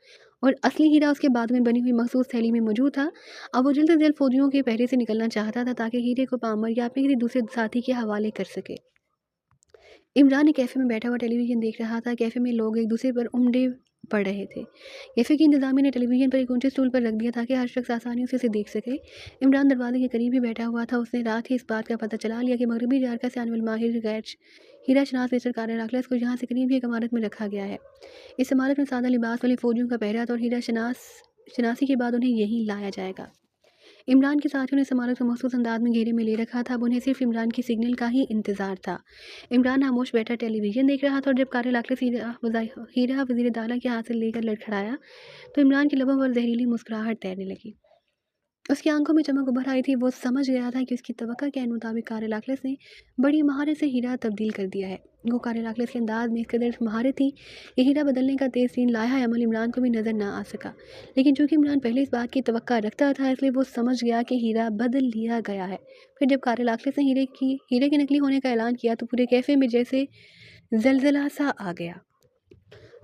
और असली हीरा उसके बाद में बनी हुई मखसूस थैली में मौजूद था। अब वो जल्द से जल्द फ़ौजियों के पहरे से निकलना चाहता था, ताकि हीरे को पामर या अपने किसी दूसरे साथी के हवाले कर सके। इमरान एक कैफ़े में बैठा हुआ टेलीविज़न देख रहा था। कैफ़े में लोग एक दूसरे पर पढ़ रहे थे। कैफे की इंतजामिया ने टेलीविज़न पर एक ऊंचे स्टूल पर रख दिया ताकि हर शख्स आसानी से उसे देख सके। इमरान दरवाजे के करीब ही बैठा हुआ था। उसने रात ही इस बात का पता चला लिया कि मगरबी जारका से आने वाले माहिर गैर हीरा शनास मिस्टर कारेलाक्लस को यहाँ से करीब ही एक इमारत में रखा गया है। इस इमारत में सादा लिबास वाले फौजियों का पहरा था और हीरा शनासी के बाद उन्हें यहीं लाया जाएगा। इमरान के साथियों ने इस इमारत को मखसूस अंदाज में घेरे में ले रखा था। अब उन्हें सिर्फ इमरान की सिग्नल का ही इंतजार था। इमरान खामोश बैठा टेलीविज़न देख रहा था और जब कारेलाक्लस हीरा वज़ीर दाला के हाथ से लेकर लड़खड़ाया तो इमरान के लबों पर जहरीली मुस्कुराहट तैरने लगी। उसकी आंखों में चमक उभर आई थी। वो समझ गया था कि उसकी तवक्का के मुताबिक कारेलाक्लस ने बड़ी महारत से हीरा तब्दील कर दिया है। वो कारेलाक्लस के अंदाज में इस कदर महारत थी कि हीरा बदलने का तेज़ लाया अमल इमरान को भी नज़र ना आ सका। लेकिन चूंकि इमरान पहले इस बात की तवक्का रखता था इसलिए वो समझ गया कि हीरा बदल लिया गया है। फिर जब कारेलाक्लस ने हीरे के नकली होने का ऐलान किया तो पूरे कैफे में जैसे जलजला सा आ गया।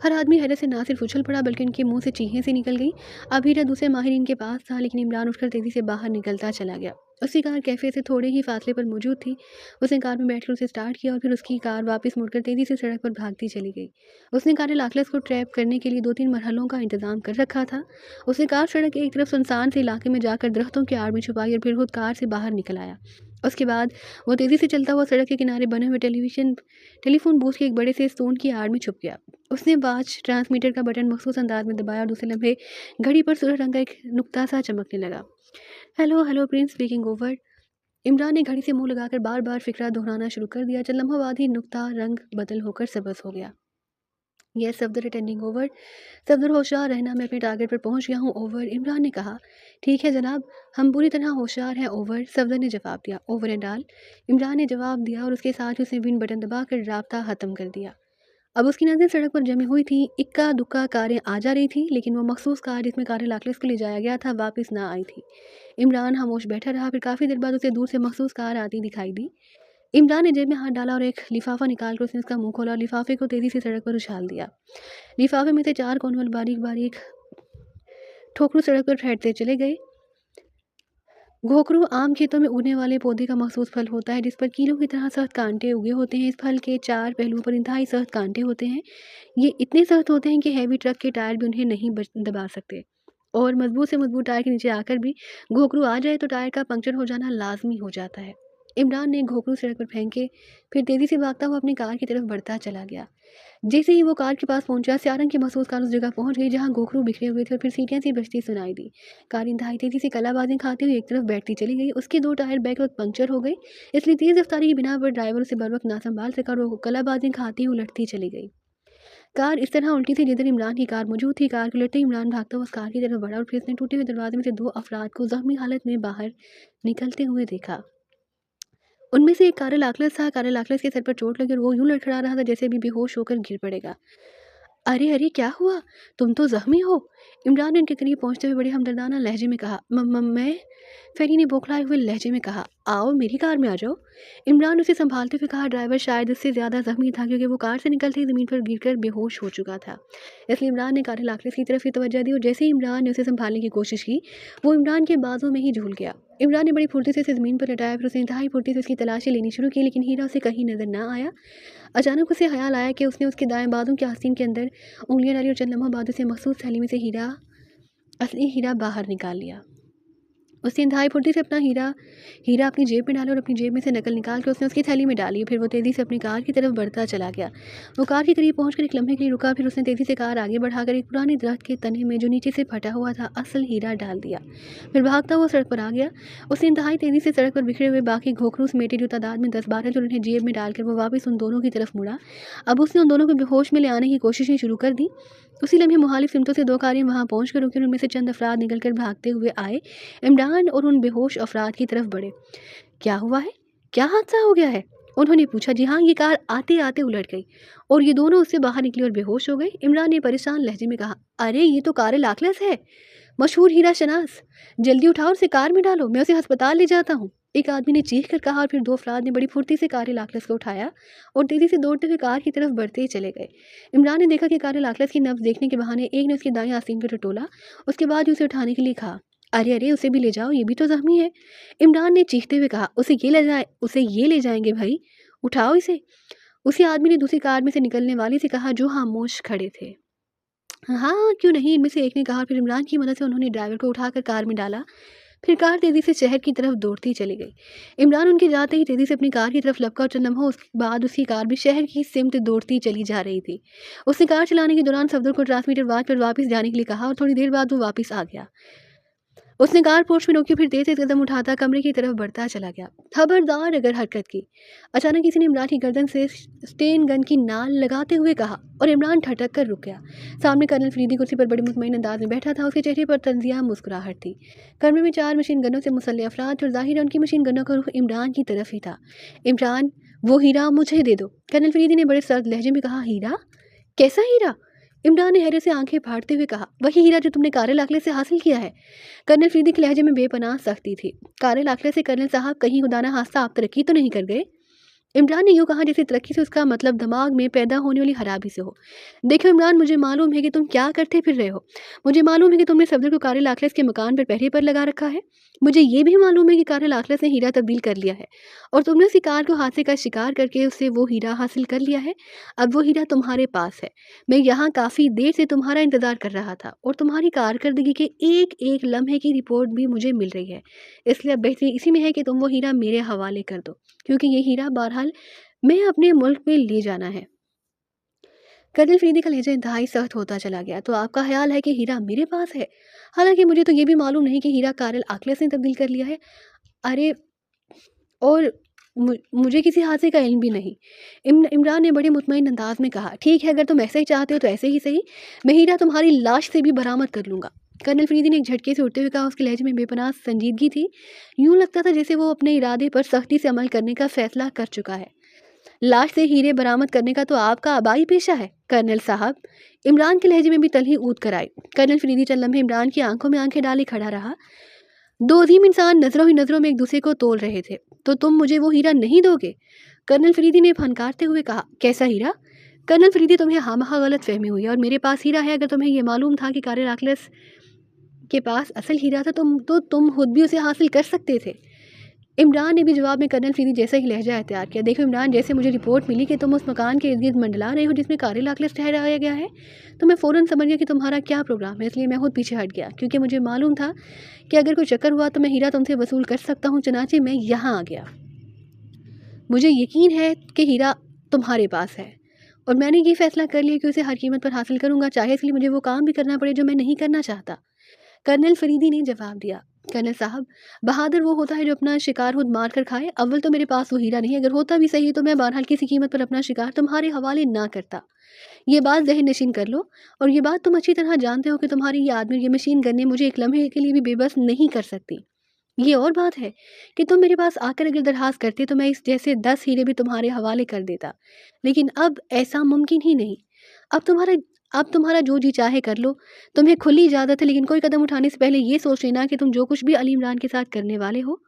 हर आदमी हैरत से ना सिर्फ उछल पड़ा बल्कि उनके मुंह से चीखें सी निकल गई। अब हीरा दूसरे माहिरीन के पास था लेकिन इमरान उठकर तेजी से बाहर निकलता चला गया। उसकी कार कैफे से थोड़े ही फासले पर मौजूद थी। उसने कार में बैठकर उसे स्टार्ट किया और फिर उसकी कार वापस मुड़कर तेजी से सड़क पर भागती चली गई। उसने कारेलाक्लस को ट्रैप करने के लिए 2-3 मरहलों का इंतजाम कर रखा था। उसने कार सड़क के एक तरफ सुनसान से इलाके में जाकर दरख्तों की आड़ में छुपाई और फिर खुद कार से बाहर निकल आया। उसके बाद वो तेज़ी से चलता हुआ सड़क के किनारे बने हुए टेलीफोन बूथ के एक बड़े से स्टोन की आड़ में छुप गया। उसने वॉच ट्रांसमीटर का बटन मखसूस अंदाज में दबाया और दूसरे लम्हे घड़ी पर सुर्ख रंग का एक नुक्ता सा चमकने लगा। Hello hello Prince speaking over. Imran ने घड़ी से मुंह लगाकर बार बार फिक्रा दोहराना शुरू कर दिया। चंद लम्हों बाद ही नुक्ता रंग बदल होकर सबस हो गया। Yes Safdar attending over. Safdar होशियार रहना, मैं अपने टारगेट पर पहुंच गया हूं ओवर। इमरान ने कहा ठीक है जनाब, हम पूरी तरह होशियार हैं ओवर। सफदर ने जवाब दिया ओवर एंड ऑल। इमरान ने जवाब दिया और उसके साथ उसने विन बटन दबाकर राब्ता ख़त्म कर दिया। अब उसकी नज़र सड़क पर जमी हुई थी। इक्का दुक्का कारें आ जा रही थी लेकिन वो मखसूस कार जिसमें कारेलाक्लस को ले जाया गया था वापस ना आई थी। इमरान खामोश बैठा रहा। फिर काफ़ी देर बाद उसे दूर से मखसूस कार आती दिखाई दी। इमरान ने जेब में हाथ डाला और एक लिफाफा निकालकर उसने उसका मुंह खोला और लिफाफे को तेज़ी से सड़क पर उछाल दिया। लिफाफे में से 4 कोनवल बारीक बारीक ठोकरू सड़क पर फैलते चले गए। घोकरू आम खेतों में उगने वाले पौधे का मखसूस फल होता है जिस पर कीलों की तरह सख्त कांटे उगे होते हैं। इस फल के 4 पहलुओं पर इंतहाई सख्त कांटे होते हैं। ये इतने सख्त होते हैं कि हैवी ट्रक के टायर भी उन्हें नहीं दबा सकते और मजबूत से मजबूत टायर के नीचे आकर भी घोकरू आ जाए तो टायर का पंक्चर हो जाना लाजमी हो जाता है। इमरान ने घोकरू सड़क पर फेंके फिर तेज़ी से भागता हुआ अपनी कार की तरफ बढ़ता चला गया। जैसे ही वो कार के पास पहुंचा स्यारंग की महसूस कार उस जगह पहुंच गई जहां घोकरू बिखरे हुए थे और फिर सीटियां सी बजती सुनाई दी। कार इंतहाई तेजी से कलाबाजियां खाते हुए एक तरफ बैठती चली गई। उसके 2 टायर बैक वक्त पंक्चर हो गए इसलिए तेज रफ्तारी की बिना पर ड्राइवर उसे बर वक्त ना संभाल सका और वो कलाबाजियां खाती हुई उलटती चली गई। कार इस तरह उल्टी थी जिधर इमरान की कार मौजूद थी। कार के उलटते इमरान भागता हुआ उस कार की तरफ बढ़ा और फिर उसने टूटे हुए दरवाजे में से 2 अफराद को जख्मी हालत में बाहर निकलते हुए देखा। उनमें से एक कारेलाक्लस था। कारेलाक्लस के सर पर चोट लगी और वो यूं लड़खड़ा रहा था जैसे अभी बेहोश होकर गिर पड़ेगा। अरे अरे क्या हुआ, तुम तो जख्मी हो। इमरान ने उनके करीब पहुंचते हुए बड़े हमदर्दाना लहजे में कहा। मैं फेरी ने बौखलाए हुए लहजे में कहा आओ मेरी कार में आ जाओ। इमरान ने उसे संभालते हुए कहा। ड्राइवर शायद इससे ज़्यादा जख्मी था क्योंकि वो कार से निकलते ही ज़मीन पर गिरकर बेहोश हो चुका था। इसलिए इमरान ने कारेलाक्लस की तरफ ही तवज्जो दी और जैसे ही इमरान ने उसे संभालने की कोशिश की वो इमरान के बाजों में ही झूल गया। इमरान ने बड़ी फुर्ती से उसे ज़मीन पर लटाया फिर उसने इंतहाई फुर्ती से उसकी तलाशी लेनी शुरू की लेकिन हीरा उसे कहीं नजर ना आया। अचानक उसे ख्याल आया कि उसने उसके दाएं बाजू के आस्तीन के अंदर उंगलियां डाली और चंद लम्हों बाद उसे मखसूस थैली में से असली हीरा बाहर निकाल लिया। उसने इंतहाई फुर्ती से अपना हीरा अपनी जेब में डाला और अपनी जेब में से नकल निकाल कर उसने उसकी थैली में डाली। फिर वो तेज़ी से अपनी कार की तरफ बढ़ता चला गया। वो कार के करीब पहुंचकर एक लम्हे के लिए रुका। फिर उसने तेज़ी से कार आगे बढ़ाकर एक पुराने दरख्त के तने में जो नीचे से फटा हुआ था असल हीरा डाल दिया। फिर भागता हुआ सड़क पर आ गया। उसने इंतहाई तेज़ी से सड़क पर बिखरे हुए बाकी घोखरू समेटे जो तादाद में 10-12 जो उन्हें जेब में डालकर वो वापस उन दोनों की तरफ मुड़ा। अब उसने उन दोनों को बेहोश में ले आने की कोशिशें शुरू कर दी। उसी लम्हे मुखालिफ सिमतों से 2 कारें वहाँ पहुँच कर रुकी। उनमें से चंद अफराद निकल कर भागते हुए आए। इमरान और उन बेहोश अफराद की तरफ बढ़े। क्या हुआ है, क्या हादसा हो गया है, उन्होंने पूछा। जी हाँ, ये कार आते आते उलट गई और ये दोनों उससे बाहर निकले और बेहोश हो गए। इमरान ने परेशान लहजे में कहा। अरे ये तो कारेलाक्लस है, मशहूर हीरा शनास। जल्दी उठाओ उसे कार में डालो, मैं उसे अस्पताल ले जाता हूँ। एक आदमी ने चीख कर कहा और फिर 2 अफराद ने बड़ी फुर्ती से कारेलाक्लस को उठाया और तेजी से दौड़ते हुए कार की तरफ बढ़ते चले गए। इमरान ने देखा कि कारेलाक्लस की नब्ज देखने के बहाने एक ने उसके दाएं आस्तीन पर टटोला। उसके बाद ही उसे उठाने के लिए कहा। अरे अरे उसे भी ले जाओ, ये भी तो जख्मी है। इमरान ने चीखते हुए कहा। उसे ये ले जाएंगे भाई, उठाओ इसे। उसी आदमी ने दूसरी कार में से निकलने वाले से कहा जो खामोश खड़े थे। हाँ, क्यों नहीं, इनमें से एक ने कहा। फिर इमरान की मदद से उन्होंने ड्राइवर को उठाकर कार में डाला। फिर कार तेज़ी से शहर की तरफ दौड़ती चली गई। इमरान उनके जाते ही तेज़ी से अपनी कार की तरफ लपका और चंद लम्हों उसके बाद उसकी कार भी शहर की सिमत दौड़ती चली जा रही थी। उसने कार चलाने के दौरान सफदर को ट्रांसमीटर आवाज़ पर वापस जाने के लिए कहा और थोड़ी देर बाद वो वापस आ गया। उसने कार पोर्च में रोकी, फिर तेज-तेज कदम उठाता कमरे की तरफ बढ़ता चला गया। खबरदार अगर हरकत की। अचानक किसी ने इमरान की गर्दन से स्टेन गन की नाल लगाते हुए कहा और इमरान ठटक कर रुक गया। सामने कर्नल फरीदी कुर्सी पर बड़े मुतमईन अंदाज में बैठा था। उसके चेहरे पर तंजिया मुस्कुराहट थी। कमरे में 4 मशीन गनों से मुसल्लह अफराद और ज़ाहिर है उनकी मशीन गनों का रुख इमरान की तरफ ही था। इमरान, वो हीरा मुझे दे दो, कर्नल फरीदी ने बड़े सर्द लहजे में कहा। हीरा? कैसा हीरा? इमरान ने हैरत से आंखें फाड़ते हुए कहा। वही हीरा जो तुमने कारे लाखले से हासिल किया है। कर्नल फरीदी के लहजे में बेपनाह सख्ती थी। कारे लाखले से कर्नल साहब, कहीं खुदा ना खास्ता आप तरक्की तो नहीं कर गए? इमरान ने यूँ कहा जैसे तरक्की से उसका मतलब दिमाग में पैदा होने वाली खराबी से हो। देखो इमरान, मुझे मालूम है कि तुम क्या करते फिर रहे हो। मुझे मालूम है कि तुमने सफदर को कारे लाखलस के मकान पर पहरे पर लगा रखा है। मुझे ये भी मालूम है कि कारे लाखलस ने हीरा तब्दील कर लिया है और तुमने उसी कार को हादसे का शिकार करके उससे वो हीरा हासिल कर लिया है। अब वो हीरा तुम्हारे पास है। मैं यहाँ काफ़ी देर से तुम्हारा इंतज़ार कर रहा था और तुम्हारी कारकर्दगी के एक एक लम्हे की रिपोर्ट भी मुझे मिल रही है। इसलिए अब बेहतरी इसी में है कि तुम वो हीरा मेरे हवाले कर दो, क्योंकि ये हीरा बहरहाल मैं अपने मुल्क में ले जाना है। कर्नल फरीदी का लहजा इंतहाई सख्त होता चला गया। तो आपका ख्याल है कि हीरा मेरे पास है? हालांकि मुझे तो ये भी मालूम नहीं कि हीरा कारल आकलस ने तब्दील कर लिया है। अरे, और मुझे किसी हादसे का इल्म भी नहीं। इमरान ने बड़े मुतमईन अंदाज में कहा। ठीक है, अगर तुम ऐसे ही चाहते हो तो ऐसे ही सही। मैं हीरा तुम्हारी लाश से भी बरामद कर लूँगा। कर्नल फरीदी ने एक झटके से उठते हुए कहा। उसके लहजे में बेपनाह संजीदगी थी। यूँ लगता था जैसे वो अपने इरादे पर सख्ती से अमल करने का फैसला कर चुका है। लाश से हीरे बरामद करने का तो आपका आबाई पेशा है कर्नल साहब। इमरान के लहजे में भी तलही ऊद कर आई। कर्नल फरीदी चंद लम्हे इमरान की आंखों में आंखें डाले खड़ा रहा। दो अजीम इंसान नजरों ही नजरों में एक दूसरे को तोल रहे थे। तो तुम मुझे वो हीरा नहीं दोगे? कर्नल फरीदी ने फनकारते हुए कहा। कैसा हीरा? कर्नल फरीदी, तुम्हें खामखा गलत फहमी हुई है और मेरे पास हीरा है। अगर तुम्हें यह मालूम था कि कारे राकलस के पास असल हीरा था तुम खुद भी उसे हासिल कर सकते थे। इमरान ने भी जवाब में कर्नल फरीदी जैसा ही लहजा अख्तियार किया। देखो इमरान, जैसे मुझे रिपोर्ट मिली कि तुम उस मकान के इर्द गिर्द मंडला रहे हो जिसमें कारे लाखलस ठहराया गया है, तो मैं फ़ौरन समझ गया कि तुम्हारा क्या प्रोग्राम है। इसलिए मैं खुद पीछे हट गया, क्योंकि मुझे मालूम था कि अगर कोई चक्कर हुआ तो मैं हीरा तुमसे वसूल कर सकता हूँ। चनाचे मैं यहाँ आ गया। मुझे यकीन है कि हीरा तुम्हारे पास है और मैंने ये फैसला कर लिया कि उसे हर कीमत पर हासिल करूँगा, चाहे इसलिए मुझे वो काम भी करना पड़े जो मैं नहीं करना चाहता। कर्नल फरीदी ने जवाब दिया। कर्नल साहब, बहादुर वो होता है जो अपना शिकार खुद मार कर खाए। अव्वल तो मेरे पास वो हीरा नहीं, अगर होता भी सही तो मैं बहरहाल किसी कीमत पर अपना शिकार तुम्हारे हवाले ना करता। ये बात ज़हन नशीन कर लो। और ये बात तुम अच्छी तरह जानते हो कि तुम्हारी ये आदमी, ये मशीन गन्ने मुझे एक लम्हे के लिए भी बेबस नहीं कर सकती। ये और बात है कि तुम मेरे पास आकर अगर दरखास्त करते तो मैं इस जैसे 10 हीरे भी तुम्हारे हवाले कर देता, लेकिन अब ऐसा मुमकिन ही नहीं। अब तुम्हारा अब तुम्हारा जो जी चाहे कर लो। तुम्हें खुली इजाज़त है, लेकिन कोई कदम उठाने से पहले ये सोच लेना कि तुम जो कुछ भी अली इमरान के साथ करने वाले हो,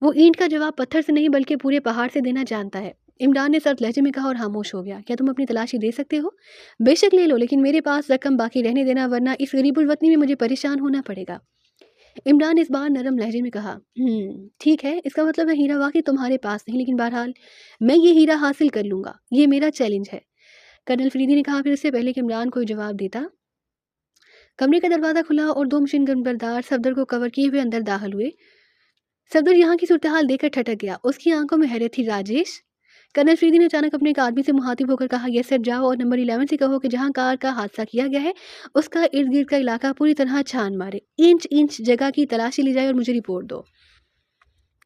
वो ईंट का जवाब पत्थर से नहीं बल्कि पूरे पहाड़ से देना जानता है। इमरान ने सर्द लहजे में कहा और खामोश हो गया। क्या तुम अपनी तलाशी दे सकते हो? बेशक ले लो, लेकिन मेरे पास रकम बाकी रहने देना, वरना इस गरीबुल वतनी में मुझे परेशान होना पड़ेगा। इमरान ने इस बार नरम लहजे में कहा। ठीक है, इसका मतलब है हीरा वाकई तुम्हारे पास नहीं, लेकिन बहरहाल मैं ये हीरा हासिल कर लूँगा। ये मेरा चैलेंज है। कर्नल फरीदी ने कहा। फिर इससे पहले कि इमरान कोई जवाब देता, कमरे का दरवाज़ा खुला और 2 मशीन गन बरदार सफदर को कवर किए हुए अंदर दाखिल हुए। सफदर यहाँ की सूरत हाल देखकर ठटक गया। उसकी आंखों में हैरत थी। राजेश? कर्नल फरीदी ने अचानक अपने एक आदमी से मुखातिब होकर कहा। यस सर, जाओ और नंबर 11 से कहो कि जहाँ कार का हादसा किया गया है उसका इर्द गिर्द का इलाका पूरी तरह छान मारे, इंच इंच जगह की तलाशी ली जाए और मुझे रिपोर्ट दो।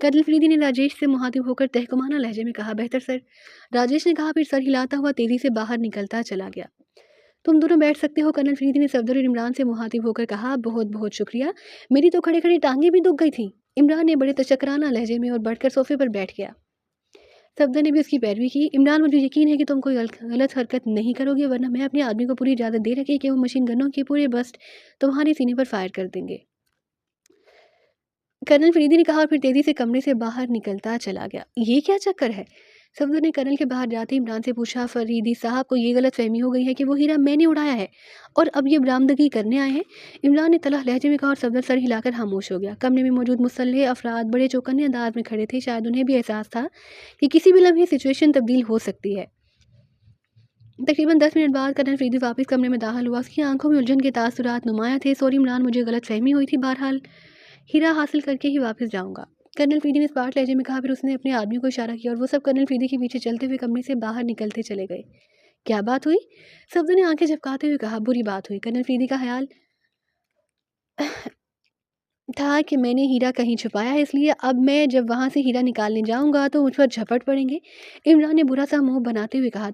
कर्नल फरीदी ने राजेश से मुखातिब होकर तहकुमाना लहजे में कहा। बेहतर सर, राजेश ने कहा। फिर सर हिलाता हुआ तेजी से बाहर निकलता चला गया। तुम दोनों बैठ सकते हो, कर्नल फरीदी ने सफदर और इमरान से मुखातिब होकर कहा। बहुत बहुत शुक्रिया, मेरी तो खड़े खड़े टांगें भी दुख गई थी। इमरान ने बड़े तशक्राना लहजे में और बढ़कर सोफे पर बैठ गया। सफदर ने भी उसकी पैरवी की। इमरान, मुझे यकीन है कि तुम कोई गलत हरकत नहीं करोगे, वरना मैं अपने आदमी को पूरी इजाज़त दे रखी कि वो मशीन गनों के पूरे बस्ट तुम्हारे सीने पर फायर कर देंगे। कर्नल फरीदी ने कहा और फिर तेजी से कमरे से बाहर निकलता चला गया। ये क्या चक्कर है? सफदर ने कर्नल के बाहर जाते ही इमरान से पूछा। फरीदी साहब को ये गलत फहमी हो गई है कि वो हीरा मैंने उड़ाया है और अब ये बरामदगी करने आए हैं। इमरान ने तलख लहजे में कहा और सफदर सर हिलाकर खामोश हो गया। कमरे में मौजूद मुसल्लह अफराद बड़े चौकन्ने अंदाज में खड़े थे। शायद उन्हें भी एहसास था कि किसी भी लम्हे सिचुएशन तब्दील हो सकती है। तकरीबन 10 मिनट बाद कर्नल फ़रीदी वापस कमरे में दाखिल हुआ। उसकी आंखों में उलझन के तासुरात नुमायाँ थे। सॉरी इमरान, मुझे गलतफ़हमी हुई थी। बहरहाल हीरा हासिल करके ही वापस जाऊँगा, कर्नल फ़रीदी ने स्पार्ट लहजे में कहा। फिर उसने अपने आदमियों को इशारा किया और वो सब कर्नल फ़रीदी के पीछे चलते हुए कमरे से बाहर निकलते चले गए। क्या बात हुई? सब्ज़ों ने आंखें झपकाते हुए कहा। बुरी बात हुई। कर्नल फ़रीदी का ख़्याल था कि मैंने हीरा कहीं छुपाया है, इसलिए अब मैं जब वहाँ से हीरा निकालने जाऊँगा तो मुझ पर झपट पड़ेंगे। इमरान ने बुरा-सा मुँह बनाते हुए कहा।